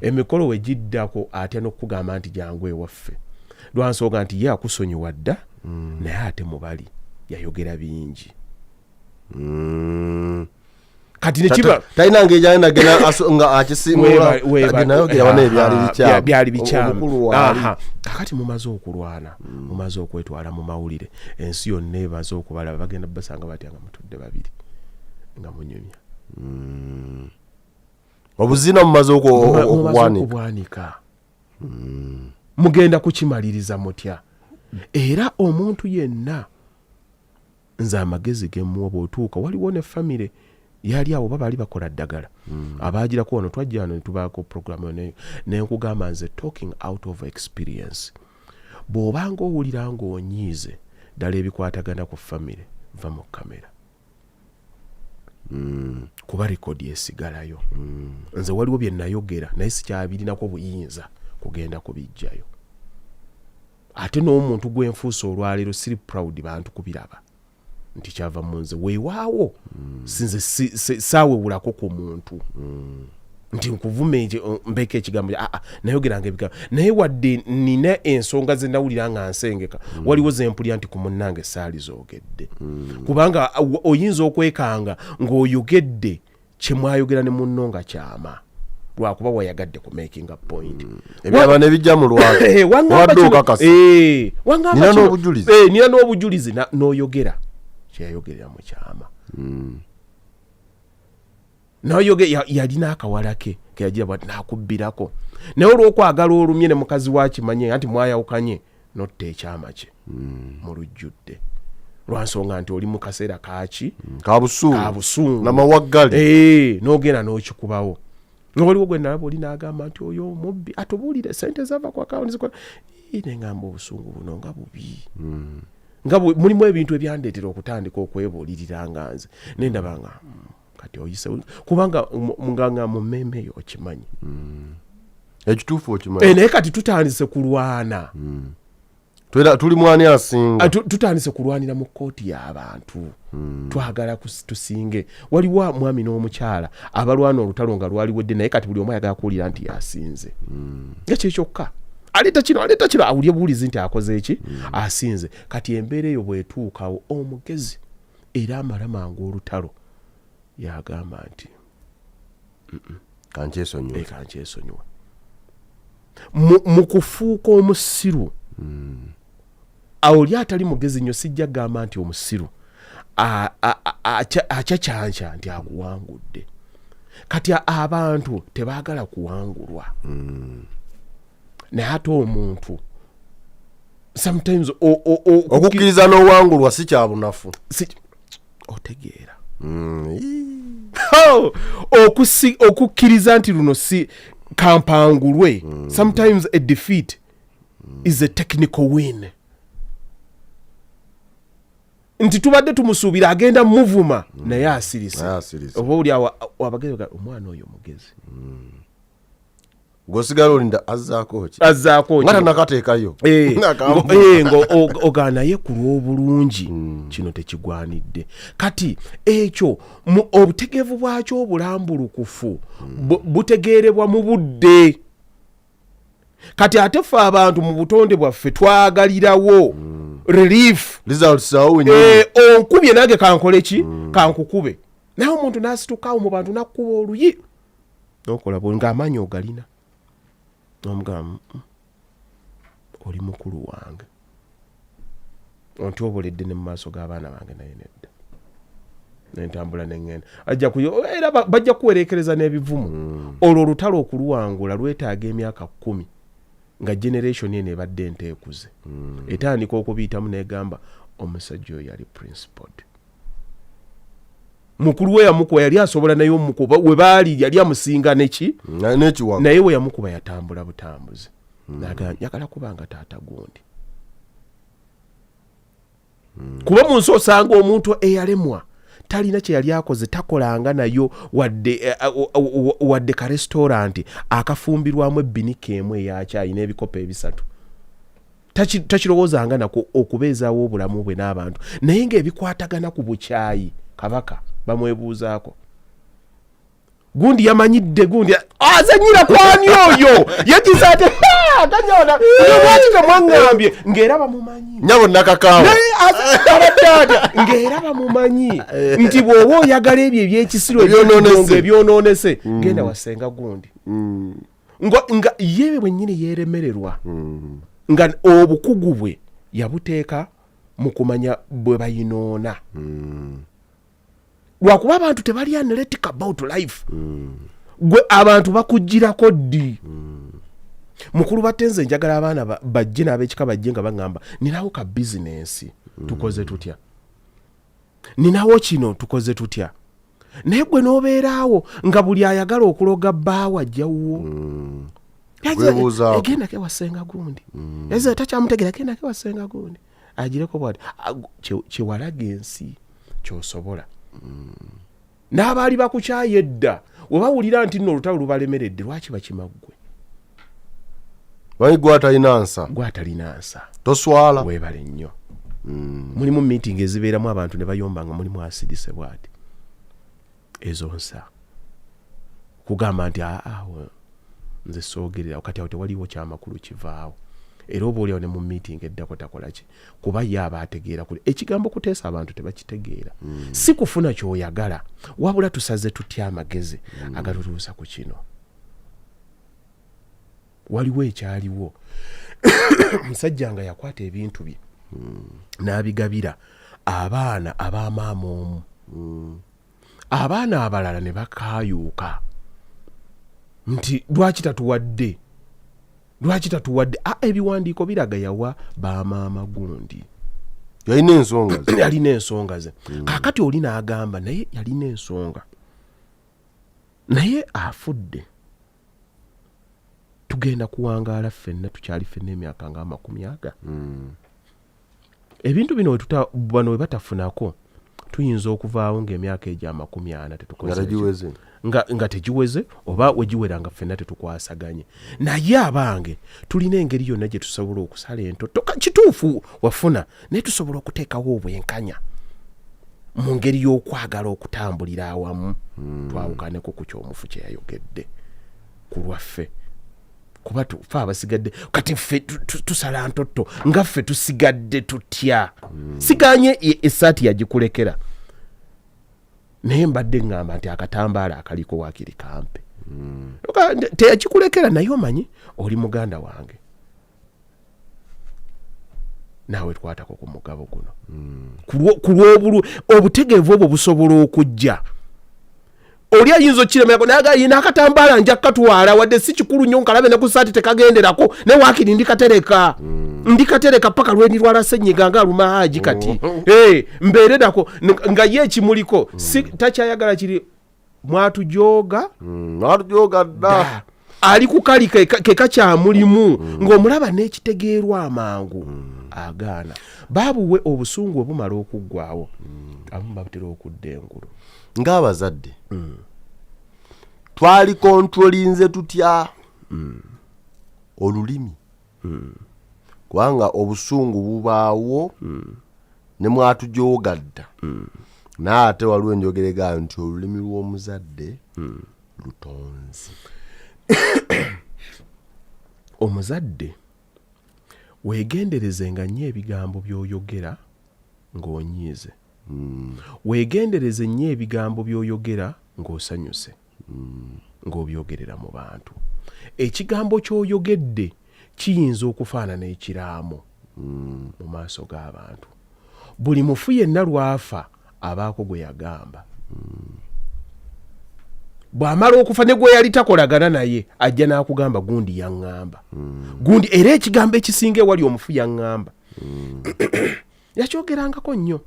emikolo we giddako atya n'okugamba nti jangu ewaffe lwansooga nti ye akusonyiwa dda naye ate mubali yayogera bingi kati nekiba talina ngeri nga akisimula byali bikyamu kakati mumaze okulwana mumaze okwetwala mu mawulire ensi yonna ebaze okubalaba bagenda basanga batya nga mutudde babiri nga munyumya obuzina mumaze okubwanika mugenda kukimaliriza mutya era omuntu yenna nze amagezi gemuwa bw'otuuka waliwo ne famire yali awo babaali bakola ddagala abaagirako wano twajja wano netubaako programu nenkugamba nze talking out of experience bw'obanga owulira ng'onyiize ddala ebikwatagana ku famire va mu kamera kuba rekodi esigalayo. Nze waliwo bye nayogera naye sikyabirinako buyinza kugenda kubijjayo. Ate n'omuntu gwenfuusa olwaleero siri proud bantu kubiraba nti kyava mu nze weewaawo sinze saawewulako ku muntu nti nkuvume mbeka ekigambo nayogeranga ebigambo naye wadde nina ensonga ze nawulira nga nsengeka waliwo zempulya nti ku munnange saali zoogedde kubanga oyinza okwekanga ng'oyogedde kye mwayogera ne munno nga kyama lwakuba wayagadde ku making a point ebyaba ne bijja mu lwatu wadde okakasa nina n'obujulizi n'oyogera kyeyayogerera mu kyama nayoge yalina akawala ke keyagira bwati nakubbirako naye olw'okwagala olumye ne mukazi wakimanye anti mwayawukanye notta ekyama kye mu lujjudde lwansonga nti oli mu kaseera kaki kabusungu namawaggale n'ogenda n'okikubawo waliwo gwe nalaba oli n'agamba nti oyo mubbi atubuulire sente zava ku akawunti nengamba obusungu buno nga bubi nga mulimu ebintu ebyandeetera okutandika okwebuulirira nga nze nendaba nga kati oyise kubanga nga mu mmemme eyo okimanyi ekituufu okimanyi naye kati tutandise kulwana tuli mwani asinga tutandise kulwanira mu kooti y'abantu twagala tusinge waliwo mwami n'omukyala abalwana olutalo nga lwaliwedde naye kati buli omu ayagala kuwulira nti yasinze ekyekyokka aleeta kino awulye buwulizi nti akoze eki asinze kati embeera eyo bwetuukawo omugezi era amala mangu olutalo yagamba nti kankyesonyiwe mu kufuuka omusiru oli atali mugezi nnyo sijja gamba nti omusiru akyakyanca nti akuwangudde kati abantu tebaagala kuwangulwa naye ate omuntu sometimes okukkiriza n'owangulwa si kya bunafu otegeera okukkiriza nti luno si kampangulwe sometimes a defeat is a technical win nti tubadde tumusuubira agenda muvuma naye asirisa oba oli wabagezi omwana oyo mugezi gwosigala olinda azzaako nga nakateekayo ogaa naye ku lw'obulungi kino tekigwanidde kati ekyo obutegeevu bwakyo obulambulukufu butegeerebwa mu budde kati ate ffe abantu mu butonde bwaffe twagalirawo relief onkubye nange kankole ki kankukube naye omuntu n'asitukawo mu bantu nakkuba oluyi nokola ng'amaanyi ogalina nomugamba oli mukulu wange ontyoboledde ne mu maaso g'abaana bange naye nedda nentambula neŋŋenda era bajja kuwerekereza n'ebivumu olwo olutalo okuluwangula lwetaaga emyaka 10 nga generation eno ebadde enteekuze etandika okubiyitamu negamba omusajja oyo yali principled mukulu we yamukuba yali asobola naye omukuba we baali yali amusinga naye we yamukuba yatambula butambuzi njagala kubanga taata gundi kuba mu nsi osanga omuntu eyalemwa talina kye yali akoze takolanga nayo wadde ka restaurant akafumbirwamu ebbinika emu eyakyayi n'ebikopo 3 takirowoozanga nako okubeezaawo obulamu bwe n'abantu naye ng'ebikwatagana ku bukyayi kabaka bamwebuuzaako gundi yamanyidde gundi azanyira kwani oyo yagize ate ganyona lwaki temwaŋŋambye ng'era bamumanyi nyabo nakakaawa ng'era bamumanyi nti bw'oba oyagala ebyo ebyekisiro ebyonoonese genda wasenga gundi nga yewe bwennyini yeeremererwa nga obukugu bwe yabuteeka mu kumanya bwe bayinoona lwakuba abantu tebali analytic about life gwe abantu bakugirako ddi mukulu batenze njagala abaana bajje n'ab'ekika bajje nga baŋŋamba ninawo ka bizinensi tukoze tutya ninawo kino tukoze tutya naye gwe n'obeeraawo nga buli ayagala okuloga bbaawo ajjawuwo egenda ke wasenga gundi eze takyamutegera genda ke wasenga gundi agireko bwati kyewalaga ensi kyosobola n'abaali bakukyayedda we bawulira nti nno olutalo lubalemeredde lwaki bakimaggwe bayi gwatalinansa toswala webale nnyo mulimu meeting ezibeeramu abantu ne bayomba nga mulimu asidise bwati ezo nsa kugamba nti nze soogerera kati awo tewaliwo kyamakulu kivaawo era oba oliawo ne mu meeting eddako takolaki kuba ye aba ategeera kule ekigambo kuteesa abantu tebakitegeera si kufuna kyoyagala wabula tusaze tutya amagezi agatutuusa ku kino waliwo ekyaliwo musajja nga yakwata ebintu bye n'abigabira abaana ab'amaama omu abaana abalala ne bakaayuuka nti lwaki tatuwadde ebiwandiiko biraga yawa bamaama gundi yalina ensonga ze kaakati oli n'agamba naye yalina ensonga naye afudde tugenda kuwangaala ffenna tukyali ffenna emyaka nga 40 ebintu bino bano we batafunako tuyinza okuvaawo ng'emyaka egya 40 tetukoze nga tegiweze oba wegiwera nga ffenna tetukwasaganye naye abange tulina engeri yonna gye tusobola okusala entoto kituufu wafuna naye tusobola okuteekawo obwenkanya mu ngeri y'okwagala okutambulira awamu twawukaneko ku kyomufu kye yayogedde ku lwaffe kuba tufe abasigadde kati ffe tusala ntoto nga ffe tusigadde tutya siganye esaati yagikulekera naye mbadde ngamba nti akatambaala akaliko waakiri kampe teyakikulekera naye omanyi oli muganda wange naawe twatako ku mugabo guno ku lw'obulu obutegeevu obwo busobola okujja oli ayinza okiremeko naye yina akatambaala nja katwala wadde si kikulu nnyo nkalabe ne ku saati tekagenderako ne waakiri ndikatereka paka lwenirwala ssenyiga nga aluma haji kati mbeeredako nga ye ekimuliko takyayagala kiri mwatujooga dda ali ku kali kekakyamulimu ng'omulaba n'ekitegeerwa amangu agaana baabuwe obusungu obumala okuggwawo abamu babutera okudda engulu ng'abazadde twali kontrolinze tutya olulimi kubanga obusungu bubaawo ne mwatujoogadda naate waliwo enjogeregayo nti olulimi lw'omuzadde lutonzi omuzadde weegenderezenga nnyo ebigambo by'oyogera ng'onyiize weegendereze nnyo ebigambo by'oyogera ng'osanyuse ng'obyogerera mu bantu ekigambo ky'oyogedde kiyinza okufaanana ekiraamo mu maaso g'abantu buli mufu yenna lwafa abaako gwe yagamba bw'amala okufa ne gwe yali takolagana naye ajja n'akugamba gundi yaŋŋamba gundi era ekigambo ekisinga ewali omufu yaŋŋamba yakyogerangako nnyo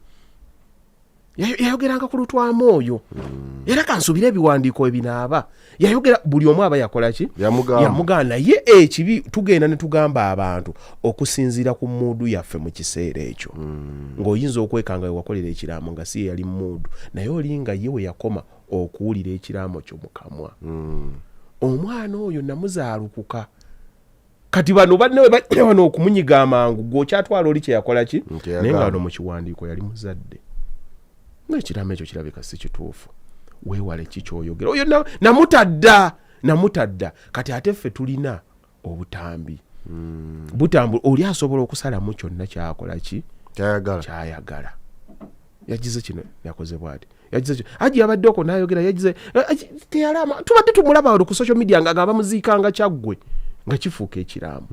yayogeranga ku lutwamu oyo era kansubira ebiwandiiko ebinaaba yayogera buli omu aba yakola ki yamugamba naye ekibi tugenda ne tugamba abantu okusinziira ku muudu yaffe mu kiseera ekyo ng'oyinza okwekanga wewakolera ekiraamo nga si ye yali muudu naye oli nga ye we yakoma okuwulira ekiraamo kyo mu kamwa omwana oyo namuzaalukuka kati bano bannewe bajja wano okumunyiga amangu gw'okyatwala oli kye yakola ki naye nga wano mu kiwandiiko yali muzadde n'ekiraamo ekyo kirabika si kituufu weewale kikyoyogera oyo namutadda kati ate ffe tulina obutambi butambula oli asobola okusalamu kyonna kyakola ki kyayagala yagize kino yakoze bwati yagize kino aji yabadde oko n'ayogera yagize teyalama tubadde tumulaba wano ku social media nga bamuziikanga kyaggwe nga kifuuka ekiraamo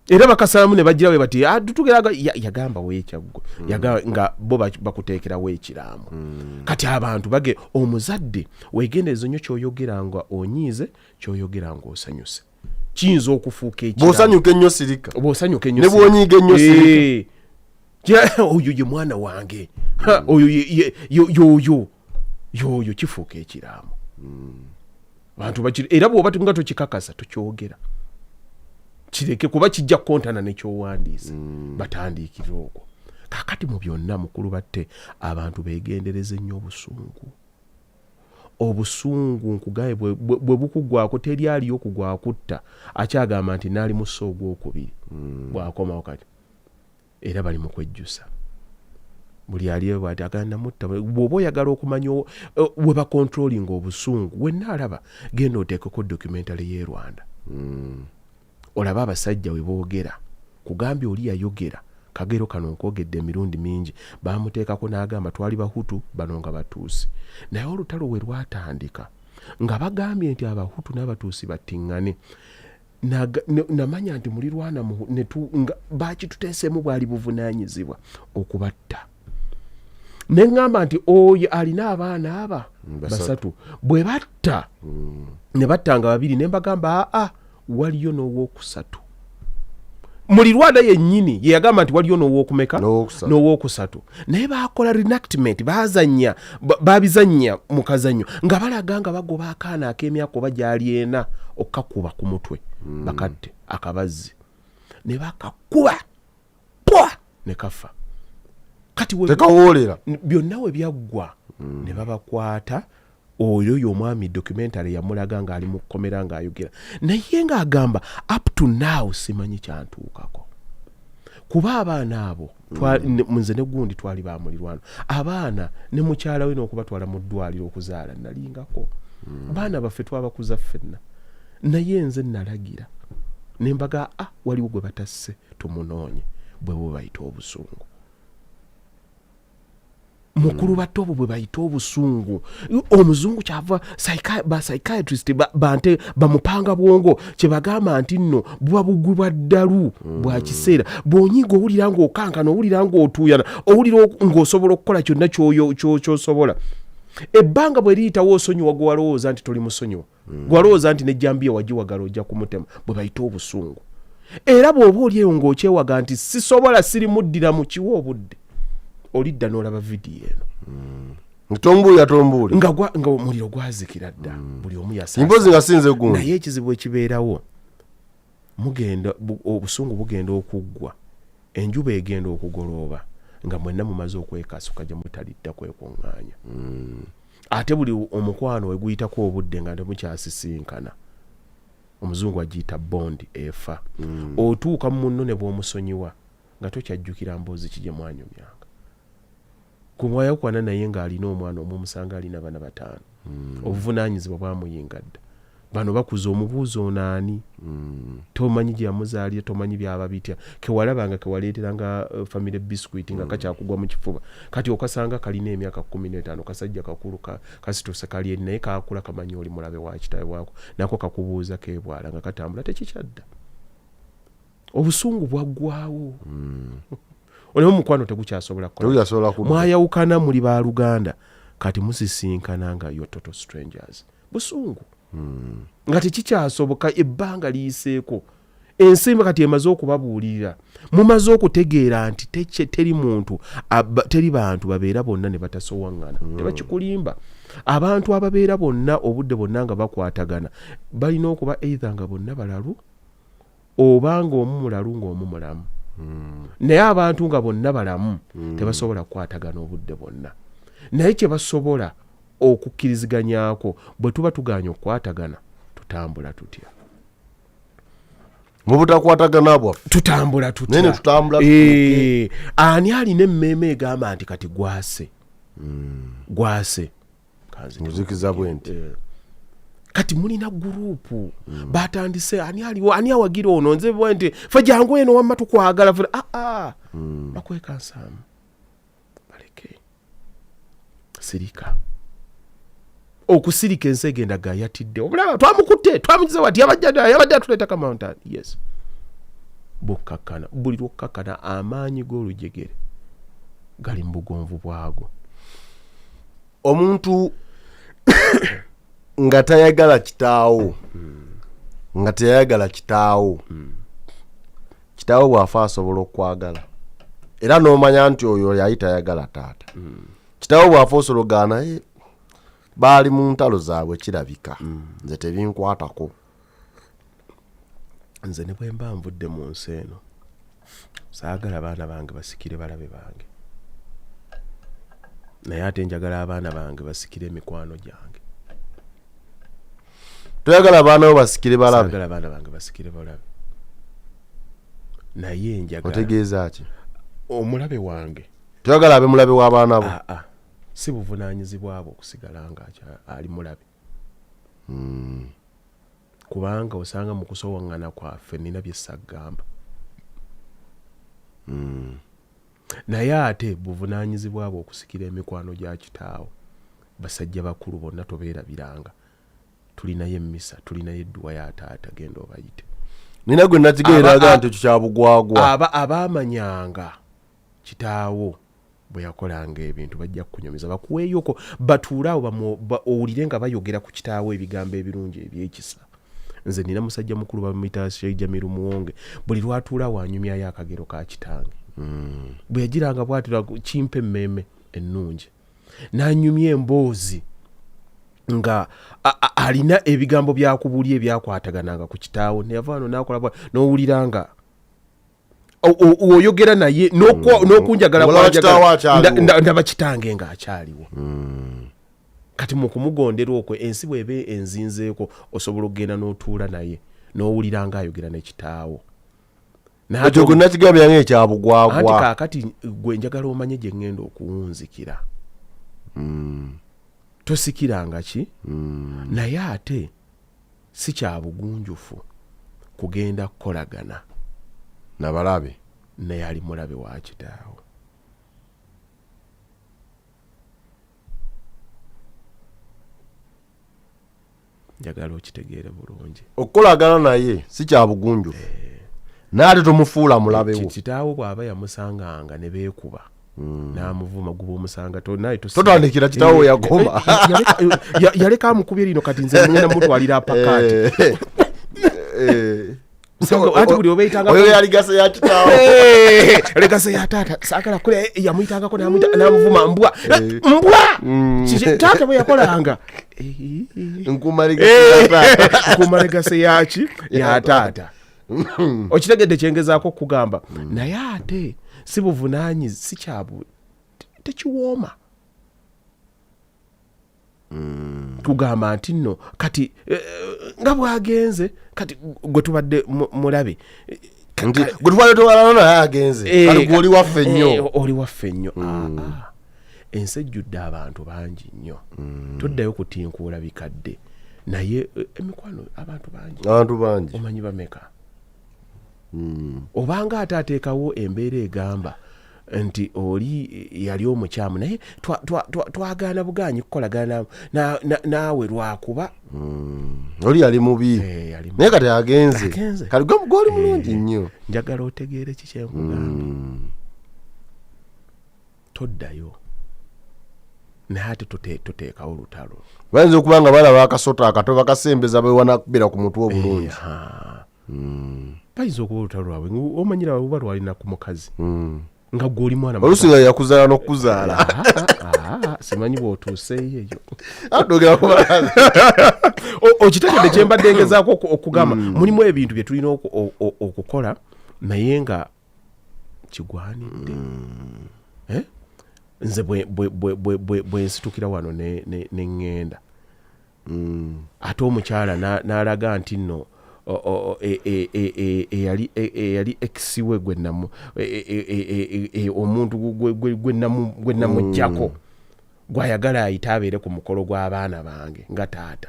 era bakasalamu ne bagira we bati tutugeraga yagamba weekyaggwe nga bo bakuteekerawo ekiraamo kati abantu bage omuzadde weegendereza nnyo kyoyogera nga onyiize kyoyogera nga osanyuse kiyinza okufuuka ekiraamo bw'osanyuka ennyo sirika ne bw'onyiiga ennyo sirika oyo ye mwana wange oyo yoyo kifuuka ekiraamo bantu era bw'oba nga tokikakasa tokyogera kireke kuba kijja kontana nekyowandiisa batandiikira okwo kakati mu byonna mukulu batte abantu beegendereze nnyo obusungu nkugaye bwe bukugwako teri aliyo kugwakutta akyagamba nti naali musso ogwokubiri bwakomawo kati era bali mu kwejjusa buli aliyo bwati agenda mutta bw'oba oyagala okumanya we bakontrolinga obusungu wenna alaba genda oteekeko documentary y'e Rwanda olaba abasajja we boogera kugambye oli yayogera kagero kano nkwogedde emirundi mingi bamuteekako n'agamba twali Bahutu bano nga Batuusi naye olutalo we lwatandika nga bagambye nti Abahutu n'Abatuusi battiŋŋane namanya nti mulirwana bakituteesemu bwali buvunaanyizibwa okubatta neŋŋamba nti oyo alina abaana aba basatu bwe batta ne battanga babiri ne mbagamba waliyo n'owookusatu mulirwana yennyini ye yagamba nti waliyo n'owookumeka n'owookusatu naye bakola reenactment babizannya mu kazannyo nga balaga nga bagoba akaana ak'emyaka oba gyali ena okkakuba ku mutwe bakadde akabazzi ne bakakuba ne kafa kati tekawoolera byonna we byaggwa ne babakwata oyo y'omwami documentary yamulaga ng'ali mu kkomera ng'ayogera naye ng'agamba up to now simanyi kyantuukako kuba abaana abo nze ne gundi twali bamulirwano abaana ne mukyala we n'okubatwala mu ddwaliro okuzaala nalingako baana baffe twabakuza ffenna naye nze nalagira ne mbaga waliwo gwe batasse tumunoonye bwe bo bayita obusungu mukulu bato obwo bwe bayita obusungu omuzungu kyava psychiatrist bante bamupanga bwongo kye bagamba nti nno buba bugwi bwa ddalu bwa kiseera bw'onyiga owulira ng'okankana owulira ng'otuuyana owulira ng'osobola okukola kyonna ky'osobola ebbanga bwe liyitawo osonyiwa gwe walowooza nti toli musonyiwa gwe walowooza nti nejjambiya wagiwagala ojja kumutema bwe bayita obusungu era bw'oba oli eyo ng'okyewaga nti sisobola siri muddira mu kiwa obudde olidda n'olaba vidiyo eno nga omuliro gwazikira dda buli omu naye ekizibu ekibeerawo obusungu bugenda okuggwa enjuba egenda okugolooba nga mwenna mumaze okwekasuka gye mutalidda kwekuŋŋaanya ate buli omukwano we guyitako obudde nga temukyasisinkana omuzungu agiyita bondi efa otuuka mu munno ne bw'omusonyiwa nga tokyajjukira mboozi ki gye mwanyumyanga kumwayakwana naye ng'alina omwana omumusanga alina bana 5 obuvunaanyizibwa bwamuyinga dda bano bakuza omubuuzo onaani tomanyi gye yamuzaalira tomanyi byaba bitya kewalabanga kewaleeteranga famire biscuit nga kakyakugwa mu kifuba kati okasanga kalina emyaka 15 kasajja kakulu kasituse kali eri naye kakula kamanyi oli mulabe wa kitawe waako nako kakubuuza keebwala nga katambula tekikyadda obusungu bwaggwaawo olema omukwano tegukyasobola kukola mwayawukana muli baaluganda kati musisinkana nga yo total strangers busungu nga tekikyasoboka ebbanga liyiseeko ensi kati emaze okubabuulirira mumaze okutegeera nti teri bantu babeera bonna ne batasowaŋŋana tebakikulimba abantu ababeera bonna obudde bonna nga bakwatagana balina okuba either nga bonna balalu oba nga omu mulalu ng'omu mulamu naye abantu nga bonna balamu tebasobola kukwatagana obudde bonna naye kye basobola okukkiriziganyaako bwe tuba tuganya okukwatagana tutambula tutya mu butakwatagana bwaffe tutambula tutya nene tutambula ani alina emmeeme egamba nti kati gwase muzikiza bwenti kati mulina gurupu batandise ani awagira ono nze bwenti fe jangu eno wamma tukwagala bakweka nsaamu baleke sirika okusirika ensi egenda gayatidde obulaba twamukutte twamugize wati yabajja tuleeta kamountain yes bukkakkana buli lwokkakkana amaanyi g'olujegere gali mu bugonvu bwago omuntu nga tayagala kitaawo kitaawo bw'afa asobola okwagala era n'omanya nti oyo yali tayagala taata kitaawo bw'afa osologaana baali mu ntalo zaabwe kirabika nze tebinkwatako nze ne bwe mba nvudde mu nsi eno saagala abaana bange basikire balabe bange naye ate njagala abaana bange basikire emikwano gyange. Toyagala abaana bo basikire balabe? Saagala abaana bange basikire balabe naye njagala. Otegeeza ki? Omulabe wange toyagala abe mulabe w'abaana bo? Si buvunaanyizibwa bwo okusigala nga ali mulabe. Kubanga osanga mu kusowaŋŋana kwaffe nina bye saggamba. Naye ate buvunaanyizibwa bwo okusikira emikwano gya kitaawo. Basajja bakulu bonna tobeerabiranga. Tulinayo emmisa, tulinayo edduwa ya taata, genda obayite. Nina gwe nakitegeeraga nti ekyo kya bugwagwa. Abaamanyanga kitaawo bwe yakolanga ebintu bajja kukunyumiza bakuweeyoko batuulaawo owulire nga bayogera ku kitaawo ebigambo ebirungi ebyekisa. Nze nina musajja mukulu bamuyita Jamiru Muwonge, buli lwatuulaawo anyumyayo akagero ka kitange. Bwe yagiranga bwatira kimpe emmeeme ennungi n'anyumya emboozi nga alina ebigambo byakubuli ebyakwatagananga ku kitaawo neyavaano n'akola n'owuliranga oyogera naye n'okunjagala ndaba kitange ng'akyaliwo. Kati mu kumugondera okwo ensi bw'eba enzinzeeko osobola okugenda n'otuula naye n'owuliranga ayogera ne kitaawo. Ekyo gwe nakigambya ng'ekyabugwagwa. Anti kaakati gwe njagala omanye gye ŋŋenda okuwunzikira. Tosikiranga ki? Naye ate si kya bugunjufu kugenda kukolagana na balabe naye ali mulabe wa kitaawo. Njagala okitegeere bulungi. Okukolagana naye si kya bugunjufu. Naate tomufuula mulabe wo. Kitaawo bw'aba yamusanganga ne beekuba n'amuvuma guba omusanga totandikira kitaawo yagoma. Yaleka amukubye lino kati nze ngenda mutwalira apakaati. Ati buli obeeyitanga oyo yali gase ya kitaawo. Legase ya taata saagala kule yamuyitangako n'amuvuma mbwa. Taata bwe yakolanga. Nkuuma legase yaki ya taata. Okitegedde kyengezaako okugamba. Naye ate si buvunaanyizi si kyabu tekiwooma. Tugamba nti nno kati nga bwagenze kati gwe tubadde mulabe gwe tubadde towalana naye agenze kati gwe oli waffe nnyo. Oli waffe nnyo. Ensi ejjudde abantu bangi nnyo. Toddayo kutinkuula bikadde naye emikwano abantu bangi. Omanyi bameka? Obanga ate ateekawo embeera egamba nti oli yali omukyamu naye twagaana bugaanyi kukolagana naawe lwakuba oli yali mubi naye kati agenze kati gwoli mulungi nnyo. Njagala otegeere kikyenkugamba. Toddayo naye ate tuteekawo olutalo. Bayinza okuba nga balaba akasota akato bakasembeza bewanakubira ku mutwe obulungi. Bayinza okuba olutalo lwabwe omanyira oba lwalina ku mukazi nga gwoli mwana oluusi nga yakuzaala n'okuzaala. Simanyi bw'otuuseeyo eyo. Okitegedde kye mbadde ngezaako okugamba. Mulimu ebintu bye tulina okukola naye nga kigwanidde. Nze bwe nsitukira wano ne ŋŋenda ate omukyala n'alaga nti nno eyali ekisiwe omuntu gwe namuggyako gwayagala ayite abeere ku mukolo gw'abaana bange nga taata.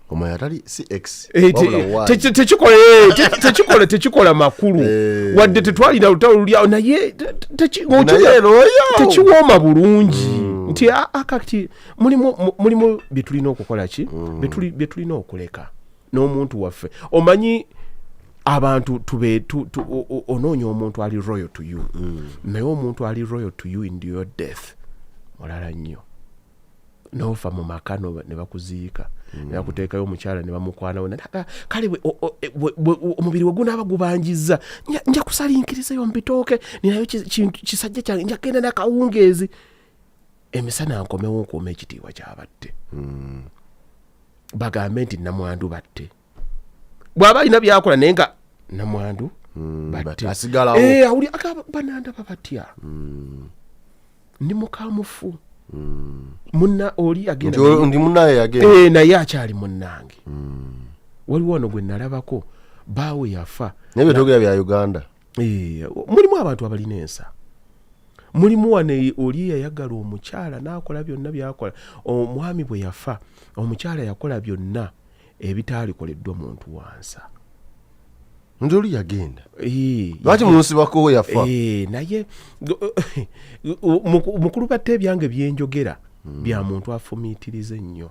Omaya tali si X. Tekikola makulu. Wadde tetwalina lutalo lulyawo naye tekiwooma bulungi. Nti akati mulimu bye tulina okukola ki? Bye tulina okuleka n'omuntu waffe. Omanyi abantu onoonya omuntu ali royal to you. Naye omuntu ali royal to you in your death mulala nnyo. N'ofa mu maka ne bakuziika. Nakuteekayo omukyala ne bamukwanawo kale omubiri we gunaaba gubanjizza nja kusalinkirizayo mbitooke ninayo kisajja kyange njagenda nakawungeezi emisana nkomewo nkuuma ekitiibwa ky'abatte. Bagambe nti namwandu batte bw'aba alina byakola naye nga namwandu batte asigalawo awuli bananda babatya ndi mukamufu munna oli agenda ndi munnaye yagenda naye akyali munnange waliwo ono gwe nalabako baawe yafa nebyo togera bya Uganda mulimu abantu abalina ensa mulimu wane oli yayagala omukyala n'akola byonna byakola omwami bwe yafa omukyala yakola byonna ebitaalikoleddwa muntu wansa nti oli yagenda lwaki munsibako yafa naye mukulu batte ebyange byenjogera bya muntu afumiitiriza ennyo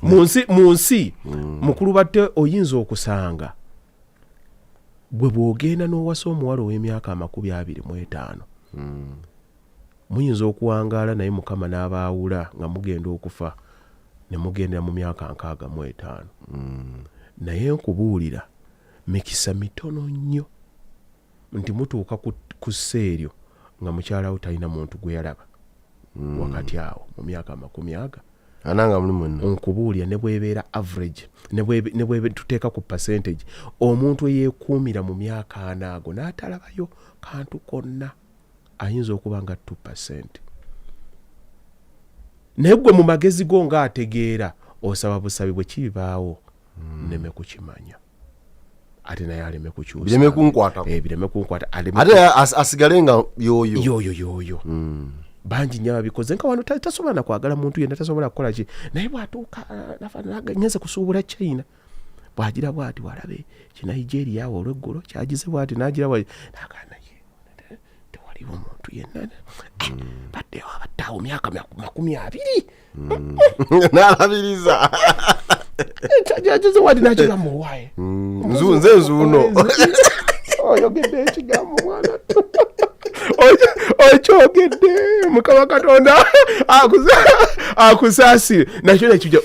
mu nsi mukulu batte oyinza okusanga bwe bwogenda n'owasa omuwala ow'emyaka 25 muyinza okuwangaala naye mukama n'abaawula nga mugenda okufa ne mugendera mu myaka 65 naye nkubuulira mikisa mitono nnyo nti mutuuka ku sseeryo nga mukyalawo talina muntu gwe yalaba wakati awo mu myaka 40 ananga mulimu nkubuulira ne bwebeera average ne bwe tuteeka ku percentage omuntu eyeekuumira mu myaka 40 ago n'atalabayo kantu konna ayinza okuba nga 2%. naye gwe mu magezi go ng'ategeera osaba busabi bwe kibaawo neme kukimanya ate naye aleme kukyusa bireme kunkwata ate asigale nga yoyo bangi nnyo ababikoze nka wano tasobola na kwagala muntu yenna tasobola kukola ki naye bw'atuuka ngenze kusuubula China bw'agira bw'ati walabe Nigeria awo olw'eggulo kyagize bw'ati n'agira n'agaana tewaliwo muntu yenna badde abattaawo myaka 20 n'alabiriza kyagize bw'ati n'agira muwaaye nze nzuuno oyogedde ekigambo mwana okyogedde mukama Katonda akusaasire nakyo nekijja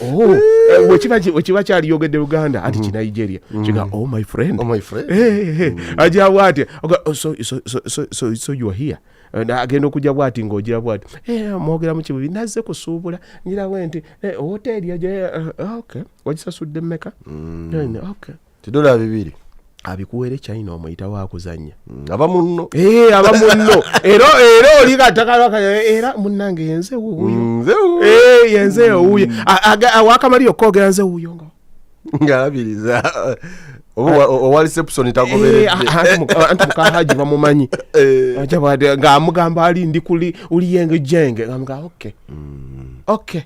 wekiba kyaliyogedde Uganda ati Nigeria kiga my friend ajja bw'ati so you are here agenda okujja bw'ati ng'ogira bw'ati mwogera mu kibubi nazze kusuubula njirawe nti hoteri okay wagisasudde mmeka okay $2 2 abikuwere China omuyita wakuzanya aba munno era oli katakalaka era munnange yenze wuuyo yenze wuuyo awakamaliyo kogera nze wuuyo ngabiriza owali Sepson tagoberedde anti mukahaji bamumanyi ajabade ng'amugamba ali ndi kuli uliyenge jenge ngamuga okay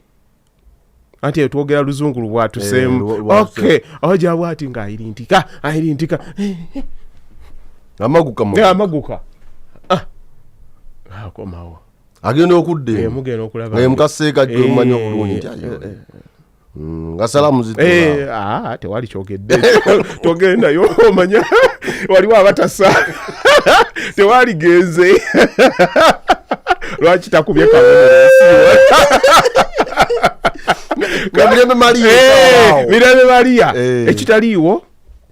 ati etwogera luzungu lwatuseemu okay oja bwati ng'ayirintika amaguka akomawo agenda okudde mugenda okulaba nga mukaseeka gy'omanyi obulungi nga salamu zitula tewali kyogedde togendayo omanya waliwo abatasa tewali genze lwaki takubye Mirembe Maria ekitaliiwo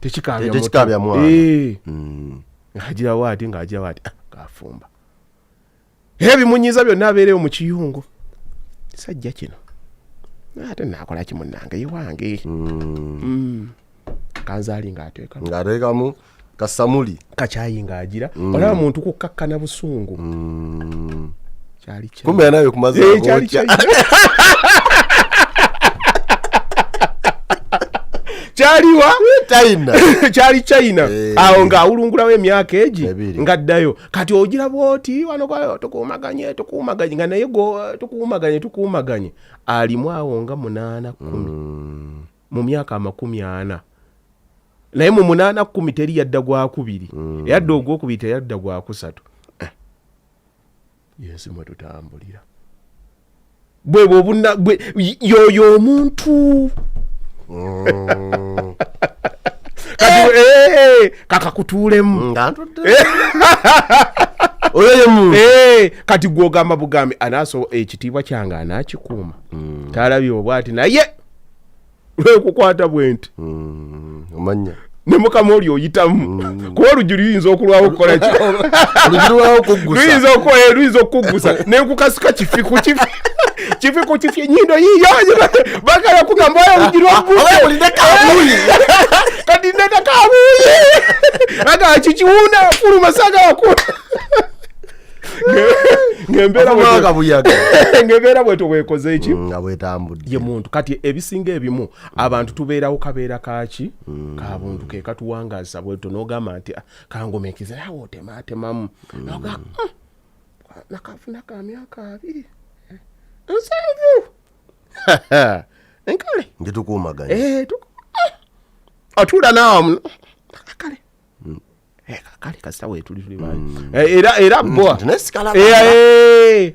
tekikabya mwana ng'agira bw'ati ng'afumba ebimunyiza byonna abeerewo mu kiyungu sajja kino ate naakola ki munnange iwange kanzaali ng'ateekamu kasamuli kakyayi ng'agira olaba muntu kukkakkana busungu kumbe nawe kumaze kyaliwa kyali China awo ng'awulungulawo emyaka egi ng'addayo kati ogira bwoti wano tukuumaganye nga naye tukuumaganye alimu awo nga 8-10 mu myaka 40 naye mu 8-10 teri yadda gwakubiri yadda ogwokubiri teyadda gwakusatu yensi mwe tutambulira bwe yoyo omuntu kakakutuulemu kati gwogamba bugambi ekitiibwa kyange anakikuuma talabye obwati naye lwekukwata bwenti omanya ne mukama oli oyitamu kuba oluggi luyinza okulwawo okukola ki luyinza okukuggusa nenkukasuka kifi ku kifi enyindo yiyo bagala kugamba oluggi lwaggudde kati ndeta kabuuyi agala kikiwunda fuluma sagala kula ngembeera bweto bwekoze eki ye muntu kati ebisinga ebimu abantu tubeerawo kabeera kaki kabuntu ke katuwangaza bweto n'ogamba nti kangumikiza awo otemaatemamu noga nakafuna ka myaka 2 7 enkale ngetukuumaganya atula naawo kale kale kasita weetuli bani era boa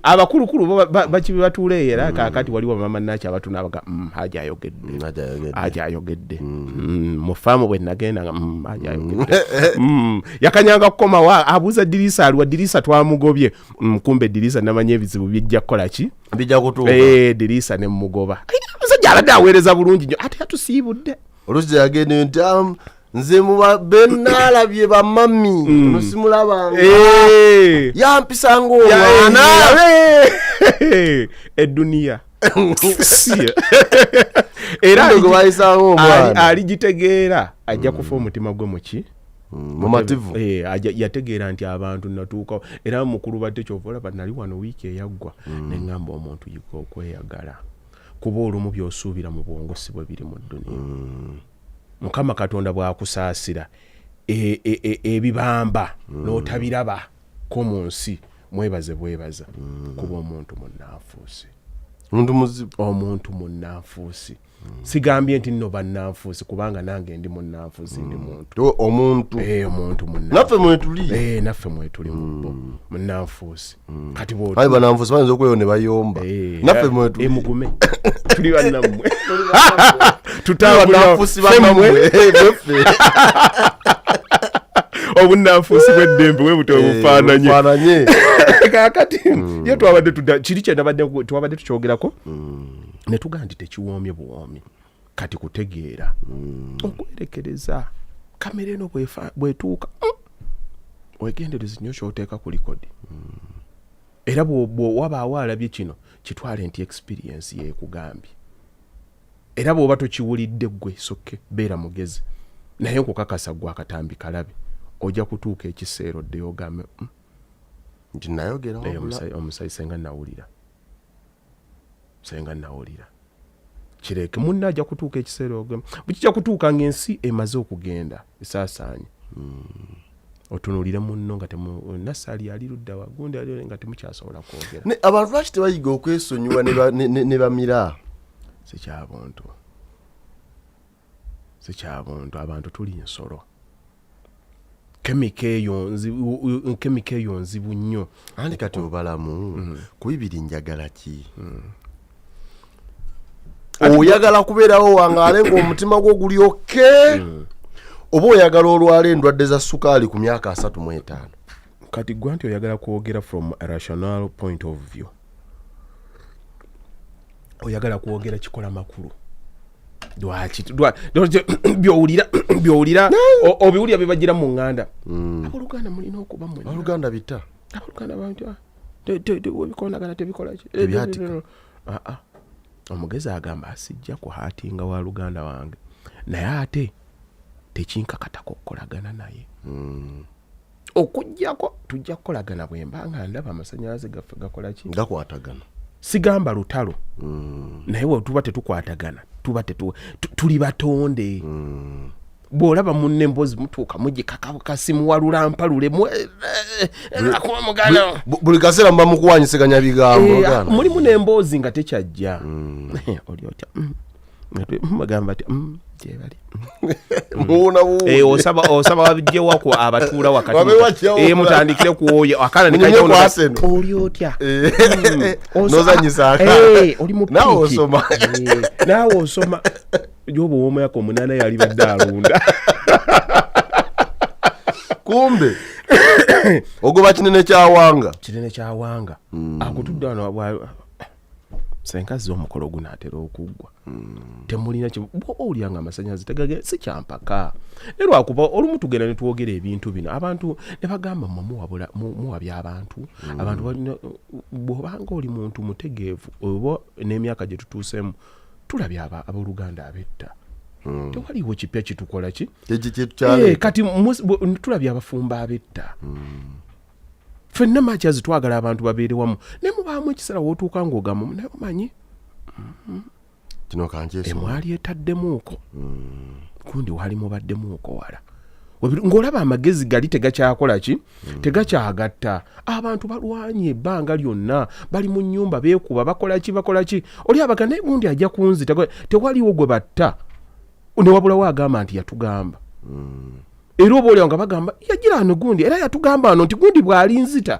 abakulukulu batuule era kakati waliwo mama nachi abatuna abaga haja ayogedde mufaamu bwe nagenda haja ayogedde yakanyanga kukoma wa abuuza dirisa aliwa dirisa twamugobye kumbe dirisa namanya ebizibu bijja kukola ki bijja kutuuka dirisa ne mugoba musajja alabde aweereza bulungi nnyo ate yatusiibudde olusi yagende nti nze muba benalabye bamami nosimulabanga yampisanga omwana eduniya era aligitegeera ajja kufa omutima gwe muki mumativu yategeera nti abantu natuukawo era mukulu badde kyova olaba nali wano wiiki eyaggwa neŋŋamba omuntu yiga okweyagala kuba olumu byosuubira mu bwongo si bwe biri mu dduniya mukama katonda bwakusaasira ebibamba n'otabiraba ko mu nsi mwebaze bwebaza kuba omuntu munnanfuusi omuntu munnanfuusi sigambye nti nno bannanfuusi kubanga nange ndi munnanfuusi ndi muntu omuntu naffe mwetuli naffe mwetuli munnanfuusi kati bw'oti bannanfuusi bayinza okweyo ne bayomba naffe mwetuli mugume tuli bannammwe obunnanfuusi bw'eddembe bwe buto obufaananye kakati ye twabadde kiri kye twabadde tukyogerako ne tugaa nti tekiwoomye buwoomi kati kutegeera okwerekereza kamera eno bwetuuka wegenderezi nnyo kyoteeka ku likodi era wabaawo alabye kino kitwale nti experience yeekugambye era bw'oba tokiwulidde ggwe sokke beera mugezi naye nkukakasa gwe akatambi kalabe ojja kutuuka ekiseera oddeyo ogambe nti nayogera omusayi senga nawulira kireke munna ajja kutuuka ekiseera ogambe bukijja kutuuka ng'ensi emaze okugenda esaasaanye otunulire munno nga nassali ali ludda wagundi ali nga temukyasobola kwogera abantu lwaki tebayiga okwesonyiwa ne bamira sikyabuntu abantu tuli nsolo kemika eyo nzibu nnyo andi kati obalamu ku bibiri njagala ki oyagala kubeerawo wangaale ng'omutima gwo guli oke oba oyagala olwala endwadde za sukaali ku myaka 35 kati gwe nti oyagala kwogera from a rational point of view oyagala kwogera kikola makulu byowulira obiwulira bibagira mu ŋŋanda aboluganda mulina okuba oluganda bita aboluganda bantu webikonagana tebikola ebyatika omugezi agamba asijja kuhaatinga wa luganda wange naye ate tekinkakatako okukolagana naye okujjako tujja kukolagana bwe mbanga ndaba amasanyalaze gaffe gakola ki gakwatagana sigamba lutalo naye we tuba tetukwatagana tuba tuli batonde bw'olaba munne emboozi mutuuka mugikakasimuwalula mpalule mugana buli kaseera muba mukuwanyiseganya bigambo mulimu n'emboozi nga tekyajja oli otya bagamba ti gyebali osaba wabijjewako abatuula wakati mutandikire kuwoya akanaoli otya oli mupiiki naawe osoma gyoba ow'omwaka 8 yali badde alunda kumbe ogoba kinene kyawanga akutudde wano senkazi omukolo gunaatera okuggwa temulina olyanga amasannyalaze tegage si kyampaka ne lwakuba olumu tugenda ne twogera ebintu bino abantu ne bagamba muwabya abantu abantu bw'obanga oli muntu mutegeevu oba n'emyaka gye tutuusemu tulabye abooluganda abetta tewaliwo kipya kitukola ki kati tulabye abafumba abetta ffenna makyazi twagala abantu babeere wamu ne mubaamu ekiseera wootuuka ng'ogamu naye omanyi kino kankyesoma emwali etaddemuuko gundi wali mubaddemuuko wala ng'olaba amagezi gali tegakyakola ki tegakyagatta abantu balwanye ebbanga lyonna bali mu nnyumba beekuba bakola ki oli abaga naye gundi ajja kunzita tewaliwo gwe batta ne wabulawo agamba nti yatugamba era oba olyawo nga bagamba yagira ano gundi era yatugamba ano nti gundi bw'alinzita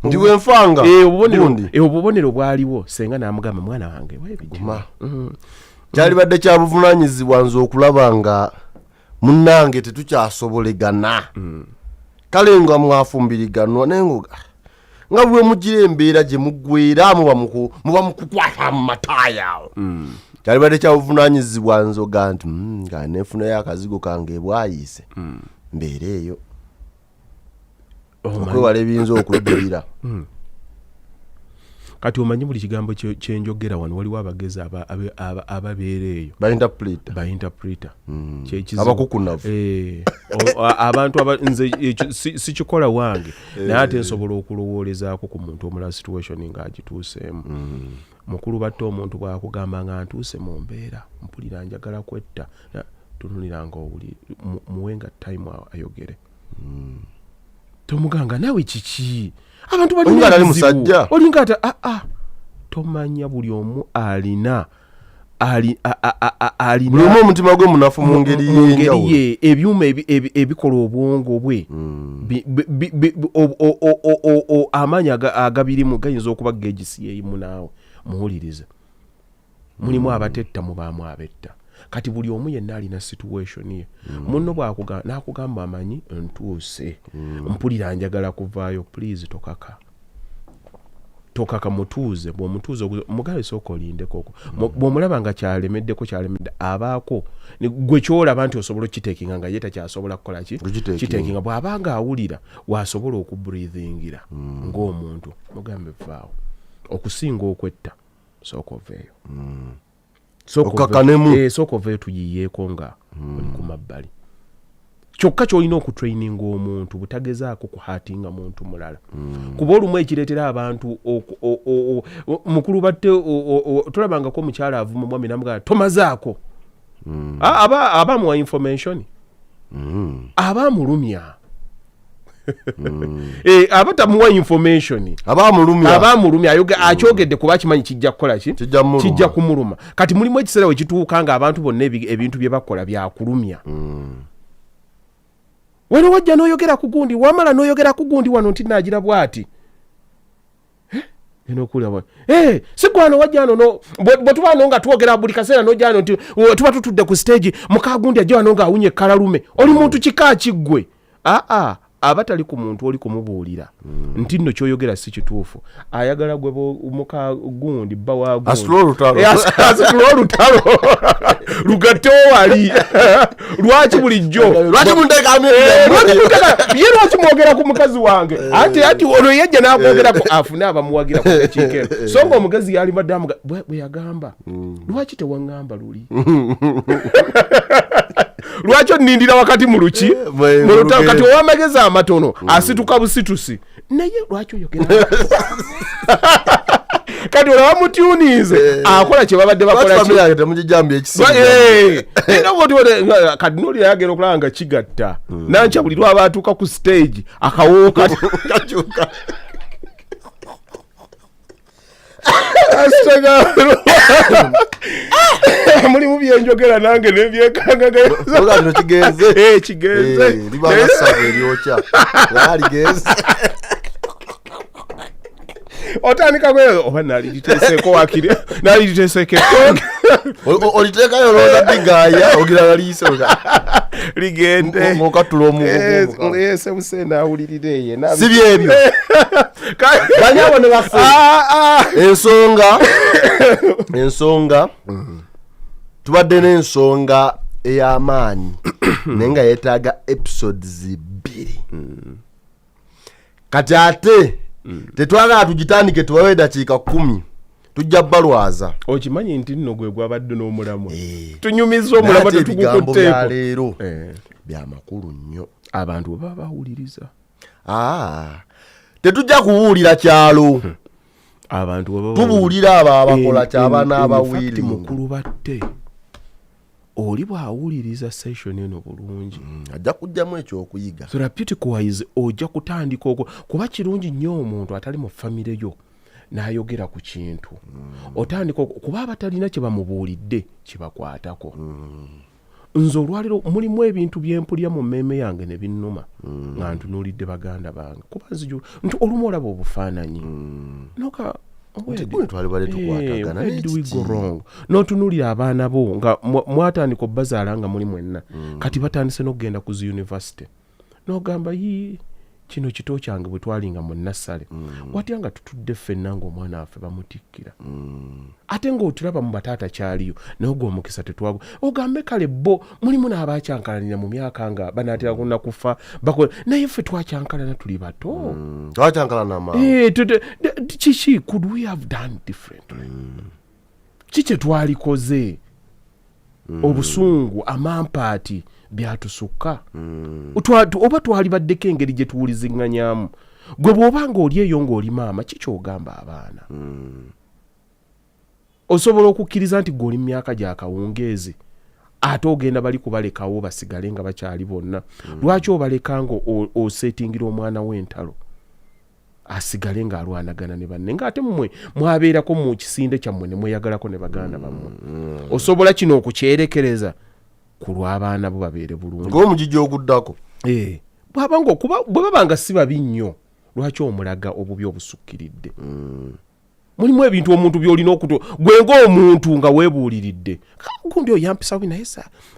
ndi wenfanga obubonero bwaliwo senga n'amugamba mwana wange weebijima kyali badde kya buvunaanyizibwa nze okulaba nga munnange tetukyasobolegana kale nga mwafumbiriganwa naye nga bwe mugira embeera gye muggwera muba mukukwata mu mataaya awo kyali badde kya buvunaanyizibwa nzoga nti nga neefunayo akazigo kange bwayise mbeera eyo okwewala ebiyinza okuddirira kati omanyi buli kigambo kyenjogera wano waliwo abagezi ababeera eyo bainterpreter abakukunavu abantu nze sikikola wange naye ate nsobola okulowoolezaako ku muntu omulala situation ng'agituuseemu mukulu batte omuntu bwakugamba nga ntuuse mu mbeera mpulira njagala kwetta tunulira nga muwenga time ayogere tomuganga nawe kiki abantu bali musajja olinga ata tomanya buli omu alina buli omu omutima gwe munafu mu ngeri ye ebyuma ebikola obwongo bwe amaanyi agabirimu gayinza okuba gegisi yeyimu naawe muwulirize mulimu abatetta mubaamu abetta kati buli omu yenna alina situation ye munno n'akugamba amanyi ntuuse mpulira njagala kuvaayo please tokaka mutuuze bw'omutuuze mugabe sooka olindeko bw'omulaba nga kyalemedde abaako gwe kyolaba nti osobola okiteekinga nga ye takyasobola kukola kiteekinga bw'abanga awulira waasobola okubreathingira ng'omuntu mugambe vaawo okusinga okwetta sooka oveeyo sooka oveeyo tuyiyeeko nga oli ku mabbali kyokka kyolina okutraininga omuntu butagezaako kuhaatinga muntu mulala kuba olumu ekireetera abantu mukulu batte tolabangako omukyala avuma mwami namugamba tomazaako abamuwa information abamulumya abatamuwa information abamulumya akyogedde kuba akimanyi kijja kukola kijja kumuluma kati mulimu ekiseera we kituuka nga abantu bonna ebintu bye bakola byakulumya wano wajja n'oyogera ku gundi wamala n'oyogera ku gundi wano nti naagira bw'ati enokulira si gwano wajja ano bwe tuba ano nga twogera buli kaseera n'ojja ano nti tuba tutudde ku stage muka gundi ajja wano nga awunye ekkalalume oli muntu kika kiggwe abatali ku muntu oli kumubuulira nti nno kyoyogera si kituufu ayagala gwe muka gundi bba wa gundi asitula olutalo lugatte wali lwaki bulijjo ye lwaki mwogera ku mukazi wange ati ono yejja n'akwogera ku afune abamuwagira ku kakiikero so nga omugazi yali badde amuga bwe yagamba lwaki tewaŋŋamba luli lwaki onindira wakati mu luki kati owamagezi amatono asituka busitusi naye lwaki oyogera kati olaba mutyunize akola kye babadde bakola kati nolira yagenda okulaba nga kigatta nankya buli lwaba atuuka ku stage akawooka mulimu byenjogera nange nebyekangagakigenze otandika oba naliditeeseeko wakiri naliditeeseeko oliteekayo olowooza bigaya ogira liiso ligende ng'okatula omugugu sebusenda awulirira eyo si byebyo banyabo ne bafe ensonga tubadde n'ensonga ey'amaanyi naye nga yeetaaga episodes 2 kati ate tetwagala tugitandike tubawe eddakiika 10 tujja balwaza okimanyi nti nno gwe gwabadde n'omulamu tunyumiza omulamu ebigambo bya leero byamakulu nnyo abantu bwe baba bawuliriza tetujja kubuulira kyalo abantu tubuulira abo abakola ky'abaana abawiiri mukulu batte oli bw'awuliriza session eno bulungi ajja kujjamu ekyokuyiga therapeutic-wise ojja kutandika okwo kuba kirungi nnyo omuntu atali mu famire yo n'ayogera ku kintu otandika kuba abatalina kye bamubuulidde kibakwatako nze olwaliro mulimu ebintu byempulya mu mmeeme yange ne binnuma nga ntunuulidde baganda bange kuba nziju nti olumu olaba obufaananyi noka n'otunuulira abaana bo nga mwatandika obbazaala nga muli mwenna kati batandise n'okugenda ku zi university n'ogamba kino kito kyange bwe twalinga mu nassale watya nga tutudde ffenna ng'omwana waffe bamutikkira ate ng'otulaba mu bataata kyaliyo naye ogw'omukisa tetwago ogambe kale bo mulimu n'abakyankalanira mu myaka nga banaatera kuna kufa naye ffe twakyankalana tuli bato kiki could we have done differently kiki twalikoze obusungu amampaati byatusukka oba twali baddeko engeri gye tuwuliziŋŋanyamu gwe bw'oba ng'oli eyo ng'oli maama kikyogamba abaana osobola okukkiriza nti gweoli mu myaka gya kawungeezi ate ogenda bali kubalekawo basigale nga bakyali bonna lwaki obaleka nga osetingira omwana w'entalo asigale ng'alwanagana ne banne ng'ate mmwe mwabeerako mu kisinde kyammwe ne mweyagalako ne baganda bammwe osobola kino okukyerekereza ku lw'abaana bo babeere bulungi ng'omugigi oguddako bwe baba nga si babi nnyo lwaki omulaga obubi obusukkiridde mulimu ebintu omuntu by'olina okuto gwe ng'omuntu nga weebuuliridde gundi oyampisa wi naye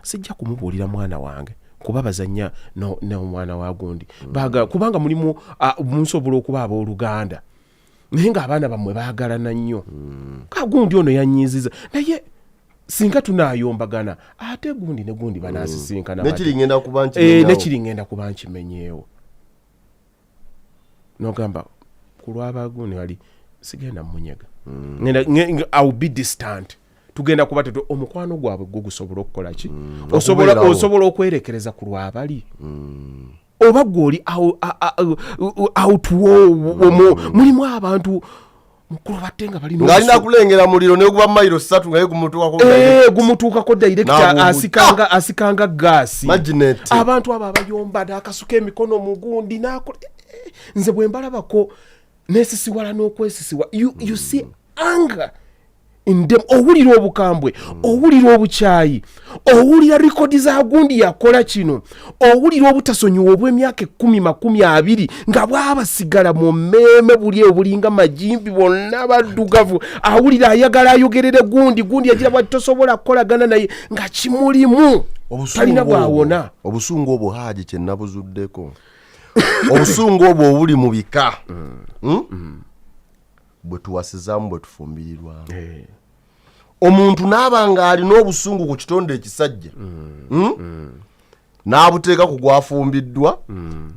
sijja kumubuulira mwana wange kuba bazanya n'omwana wa gundi kubanga mulimu musobola okuba abooluganda naye ng'abaana bammwe baagalana nnyo kagundi ono yanyiiziza naye singa tunaayombagana ate gundi ne gundi banaasisinkana nekiri ngenda kuba nkimenyeewo n'ogamba ku lw'abagundi wali sigenda munyega I'll be distant tugenda kuba tetu omukwano gwabwe gwo gusobola okukola ki osobola okwerekereza ku lw'abali oba gw'oli outwo mulimu abantu mukulu batte nga balina ng'alina kulengera muliro ne guba mayiro 3 nga gumutuukako director asikanga gaasi abantu abo abayomba n'akasuka emikono mu gundi n'akola nze bwe mbalabako nesisiwala n'okwesisiwa you see anger in them owulira obukambwe owulira obukyayi owulira rekodi za gundi yakola kino owulira obutasonyiwa obw'emyaka 10-20 nga bwabasigala mu mmeeme buli obulinga majimbi bonna baddugavu awulira ayagala ayogerere gundi yagira bwati tosobola kukolagana naye nga kimulimu talina bwawona obusungu obwo Haji kye nabuzuddeko obusungu obwo obuli mu bika bwe tuwasizaamu bwe tufumbirirwamu omuntu n'aba nga alina obusungu ku kitonde ekisajja n'abuteeka ku gwafumbiddwa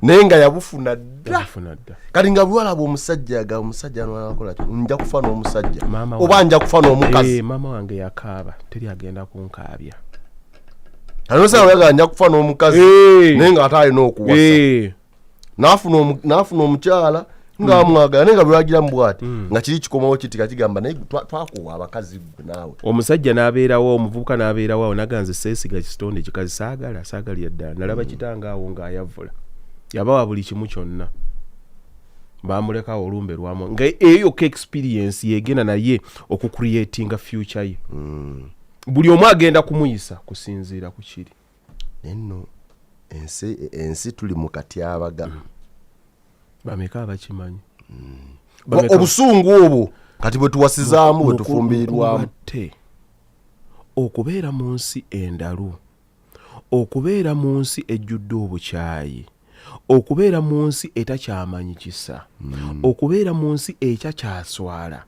naye nga yabufuna dda kati nga bwalaba omusajja n'akola nja kufa n'omusajja oba nja kufa n'omukazi maama wange yakaaba teri agenda kunkaabya anosaa oyagala nja kufa n'omukazi naye nga ate alina okuwasa n'afuna omukyala ng'amwagala naye nga bweragira mu bwati nga kiri kikomawo kiti kakigamba naye twakuwa abakazi gwe naawe omusajja n'abeerawo omuvubuka n'abeerawo naganze seesiga kitonde kikazi saagalya ddala nalaba kitanga awo ng'ayavula yabawa buli kimu kyonna baamulekawo olumbe lwamu nga eyoka experience yegenda naye okucreatinga future ye buli omu agenda kumuyisa kusinziira ku kiri nno ensi tuli mu katyabaga bameka abakimanyi obusungu obwo kati bwe tuwasizaamu bwe tufumbirirwamu okubeera mu nsi endalu, okubeera mu nsi ejjudde obukyayi, okubeera mu nsi etakyamanyi kisa, okubeera mu nsi ekyakyaswala,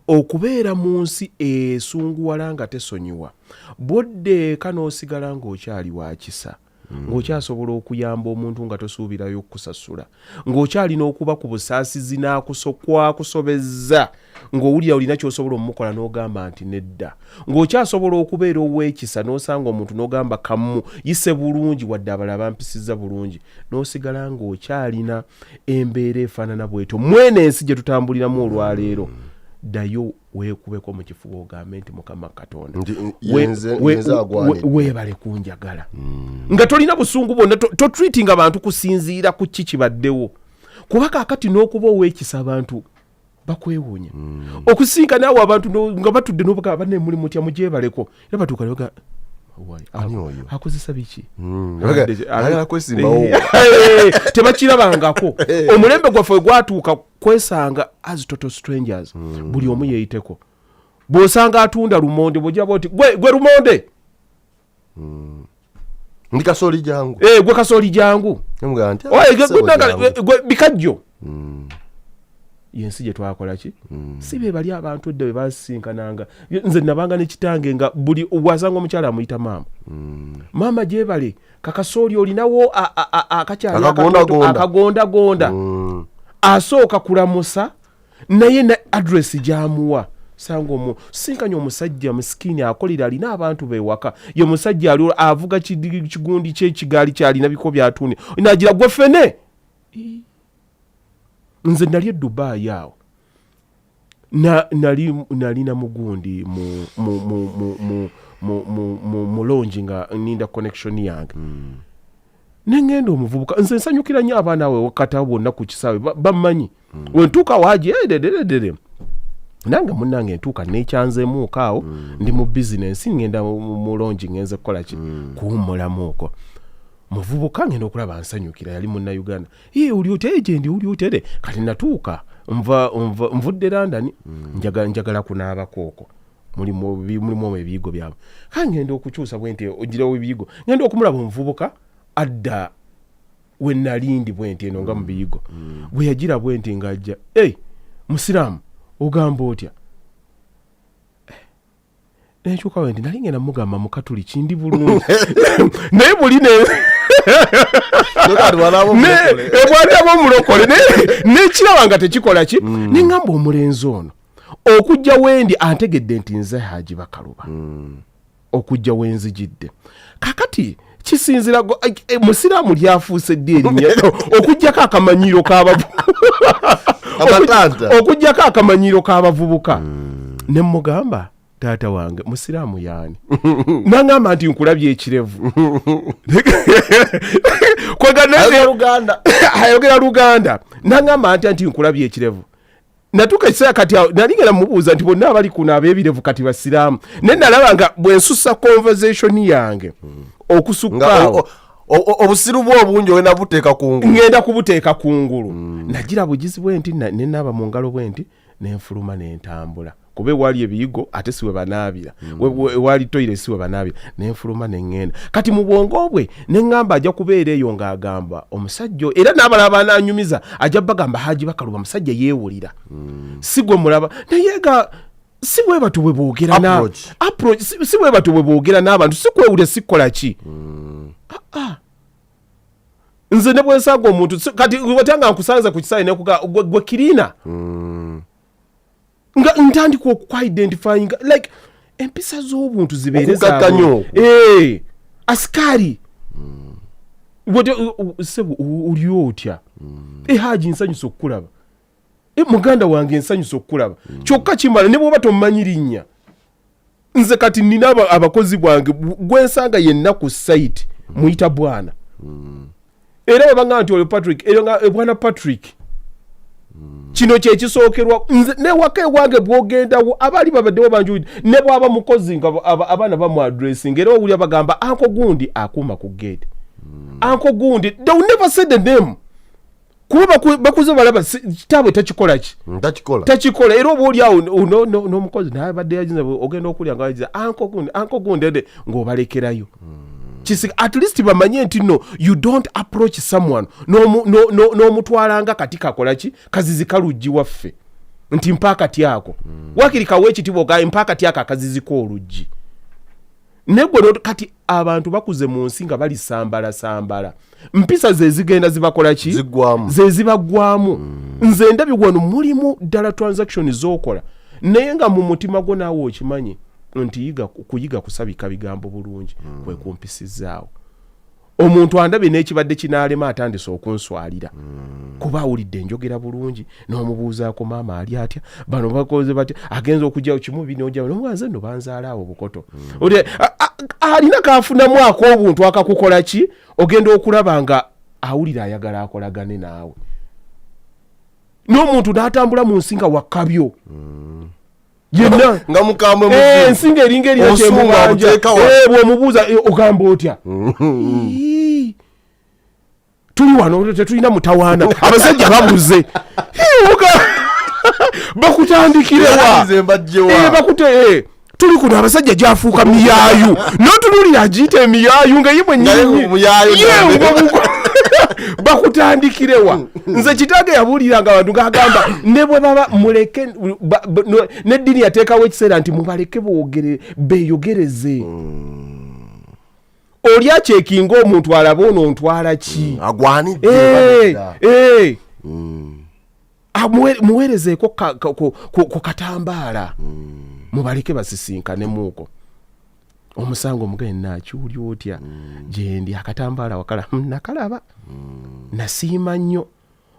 okubeera mu nsi esunguwala nga tesonyiwa, bw'oddeeka n'osigala ng'okyali wa kisa, ng'okyasobola okuyamba omuntu nga tosuubirayo okukusasula, ng'okyalina okuba ku busaasizi n'akwakusobezza, ng'owulira olina ky'osobola omukola n'ogamba nti nedda, ng'okyasobola okubeera ow'ekisa n'osanga omuntu n'ogamba kamu yise bulungi wadde abalala bampisizza bulungi, n'osigala ng'okyalina embeera efaanana bwetyo mwene ensi gye tutambuliramu olwaleero. Ddayo weekubeko mu kifuba ogambe nti Mukama Katonda weebale kunjagala, nga tolina busungu bwonna, totreatinga abantu kusinziira ku ki kibaddewo, kuba kaakati n'okuba ow'ekisa abantu bakwewuunya. Okusinkana awo abantu nga batudde n'obuga banne muli mutya mugyebaleko, era batuuka ne baga akozesa biki tebakirabangako. Omulembe gwaffe we gwatuuka kwesanga as total strangers, buli omu yeeyiteko. Bw'osanga atunda lumonde bw'ogira bw'oti gwe lumonde ndi kasooli jangu, gwe kasooli jangu, gwe bikajjo. Yensi gye twakola ki? Si be bali abantu edda bwe basinkananga. Nze nabanga ne kitange nga buli wasanga omukyala amuyita maama. Maama gyebale kakasooli olinawo akakyali akagondagonda. Asooka kulamusa naye na address gy'amuwa. Sanga sinkanya omusajja musikini akolera alina abantu bewaka. Ye musajja ali avuga kigundi ky'ekigaali kyalina biko byatuni. Nagira gwe fene. Nze nali e Dubai awo nalina mugundi mu lounge nga ninda connection yange, nengenda omuvubuka. Nze nsanyukira nnyo abaana we wakata bonna ku kisaawe bammanyi. Wentuuka waji nange munnange ntuuka nekyanzeemuuko awo, ndi mu business ngenda mu lounge ngenze kukola ki kuwummulamu okwo. Muvubuka ngenda okulaba nsanyukira, yali munna Uganda. Oli otya gye ndi, oli otya kati natuuka nvudde London, njagala kunaabako okwo. Mulimu ebiyigo byabwe. Ngenda okukyusa bwente ogirawo ebiyigo. Ngenda okumulaba omuvubuka adda we nalindi bwente eno nga mu biyigo. Bwe yagira bwente ng'ajja, musiraamu ogamba otya? Nekyuka wendi nali ngenda mugamba mukatuli kindi bulungi. Naye buli ebwataba omulokole nekiraba nga tekikola ki. Neŋŋamba omulenzi ono okujja wendi antegedde nti nze Haji Bakaluba, okujja wenzijidde. Kakati kisinzira musiraamu lyafuuse ddi erinnya okujjako akamanyiiro okujjako akamanyiiro k'abavubuka. Ne mugamba taata wange musiraamu yaani? Nangamba nti nkulabye ekirevu. Ayogera Luganda. Nangamba nti nkulabye ekirevu. Natuuka ekiseera kati nalingera mubuuza nti bonna abali kuno ab'ebirevu kati basiraamu. Naye nalaba nga bwe nsusa conversation yange okusukkaawo obusiru bwo obungi ogenda buteeka kungulu, ngenda kubuteeka kungulu. Nagira bugizi bwenti nenaaba mu ngalo bwenti nenfuluma nentambula. Kube wali ebiyigo ate siwe banaabira, wali toilet siwe banaabira, nenfuluma nengenda. Kati mu bwongo bwe neŋŋamba ajja kubeera eyo ng'agamba omusajja era n'abalala bananyumiza ajja bagamba Haji Bakaluba musajja yeewulira. Si gwe mulaba naye ga si bwe batu bwe boogera na approach, si bwe batu bwe boogera n'abantu, si kwewulira sikola ki. Nze ne bwensanga omuntu kati watanga nkusanza ku kisaawe nekuga gwe kirina nga ntandika okwa-identifying like empisa z'obuntu zibeere zaabwe. Asikari sebo oli otya? Haji nsanyusa okukulaba. Muganda wange nsanyusa okukulaba. Kyokka kimala ne bw'oba tomumanyi linnya. Nze kati nina abakozi bwange gwensanga yenna ku site muyita bwana. Era wabanga nti oli Patrick, era nga bwana Patrick. Kino kye kisookerwa nze ne wake wange bwogendawo abali babaddewo banjulidde ne bwaba mukozi nga abaana bamu addressing era owulira bagamba anko gundi akuuma ku gate. Anko gundi, they will never say the name. kuba bakuze balaba kitaabwe takikola era oba oli awo n'omukozi naye badde yaginza ogenda okulya nga wagiza anko gundede ng'obalekerayo at least bamanye nti no you don't approach someone n'omutwalanga kati kakola ki kazizi kaluggi waffe nti mpaakati ako wakiri kawe ekitiibwa ogaye mpaakati ako akaziziko oluggi negwe kati abantu bakuze mu nsi nga bali sambala mpisa ze zigenda zibakola ki ze zibaggwamu nze ndabye wano mulimu ddala transaction z'okola naye nga mu mutima gwo naawe okimanyi nti kuyiga kusabika bigambo bulungi kwe kumpisizaawo omuntu andabye n'ekibadde kinaalema atandise okunswalira kuba awulidde njogera bulungi n'omubuuzaako maama ali atya bano bakoze batya agenza okujja kimu binojja n'omwanze nno banzaalaawo bukoto alina kaafunamu ak'obuntu akakukola ki ogenda okulaba nga awulira ayagala akolagane naawe n'omuntu n'atambula mu nsi nga wakkabyo yenna nga mukamwe ensinga eringa erina kyemubanja bw'omubuuza ogamba otya tuli wano tetulina mutawaana abasajja babuze bakutandikirewa tuli kuno abasajja gyafuuka miyaayu n'otunulira agiyita emiyaayu nga ye mwennyini bakutandikirewa nze kitange yabuuliranga abantu ng'agamba ne bwe baba muleke n'eddiini yateekawo ekiseera nti mubaleke beeyogereze oli akyekinga omuntu alaba ono ntwala ki agwanidde muweerezeeko ku katambaala mubaleke basisinkanemuuko omusango omugeni nakiwuli otya gyendi akatambaala wakala nakalaba nasiima nnyo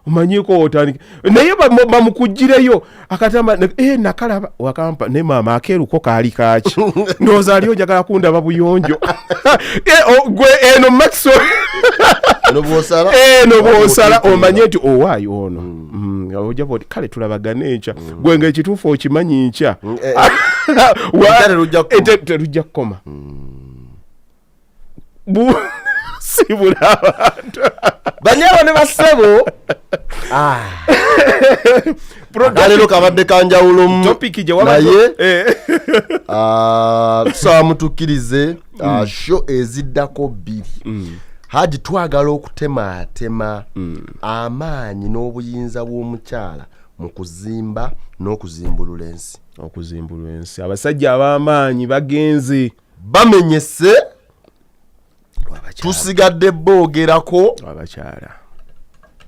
omanyiiko otandika naye bamukuggireyo akatambaala nakalaba wakampa ne maama akeeruko kaali kaaki ndowooza ali ojagala kundaba buyonjo gwe eno makiso eno bw'osala omanye nti owaayo ono ojaba oti kale tulabagane nkya gwe nga ekituufu okimanyi nkya terujja kukoma sibula abantu banyewo ne basebo leero kabadde kanjawulomu topiki naye tusaba mutukkirize sho eziddako bbiri Haji twagala okutematema amaanyi n'obuyinza bw'omukyala mu kuzimba n'okuzimbulula ensi. Abasajja ab'amaanyi bagenze bamenyese tusigadde boogerako abakyala.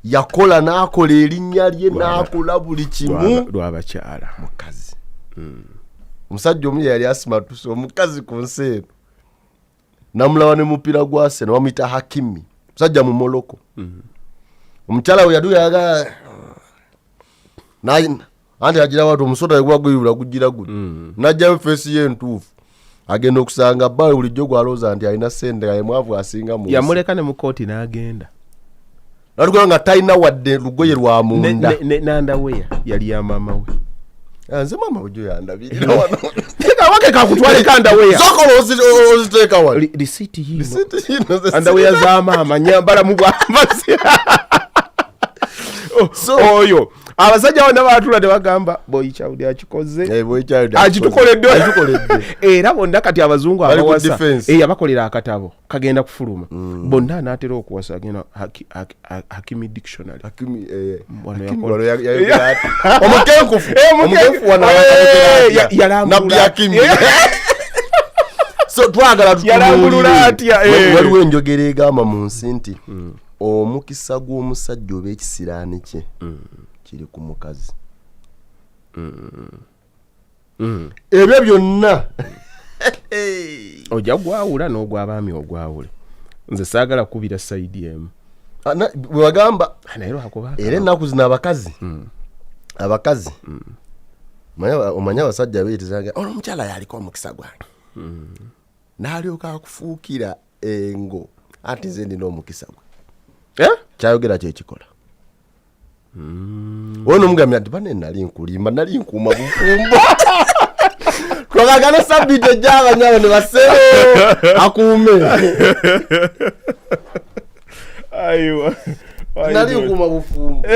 Yakola n'akola erinnya lye n'akola buli kimu lw'abakyala mukazi. Omusajja omu yali asimatuse omukazi ku nsi eno. Namulaba ne mupira gwa Arsenal wamuyita Hakimi. Musajja mu Morocco. Omukyala we yaduyaga anti agira watu omusoda gwa gwibula kugira gudi. Najja face ye ntuufu. Agenda okusanga bali bulijjo gwaloza nti alina sente nga mwavu asinga mu. Yamuleka ne mu kooti n'agenda. Nalugola nga talina wadde lugoye lwa munda. Nanda we yali ya mama we. Nze mama ujo yandabirira wano. Teka wake kakutwale kanda we. Sokolo oziteka wano. Receipt yino. Anda we za mama nyambala mu bwambazi. Oyo. Abasajja bonna baatula ne bagamba boy child akikoze. Boy child akitukoledde. Era bonna kati abazungu abawasa. Yabakolera akatabo kagenda kufuluma. Bonna anaatera okuwasa agenda Hakimi dictionary. Hakimi wano ya omukenkufu wano yalambula Hakimi. So twagala yalambulula atya waliwo enjogera egamba mu nsi nti omukisa gw'omusajja oba ekisiraani kye kiri ku mukazi. Ebyo byonna ojja gwawula n'ogw'abaami ogwawule. Nze saagala kubira sayidi emu. Bwe bagamba era ennaku zino abakazi omanya abasajja beetezanga ono omukyala yaliko omukisa gwange n'alyoka akufuukira engo ati nze ndina omukisa gwe kyayogera kyekikola. Ono omugambira nti bane nali nkulimba nali nkuuma bufumbo twagagana sabbiiti ejja abanyawo ne basero akuume. Aiwa nali kuma bufumbo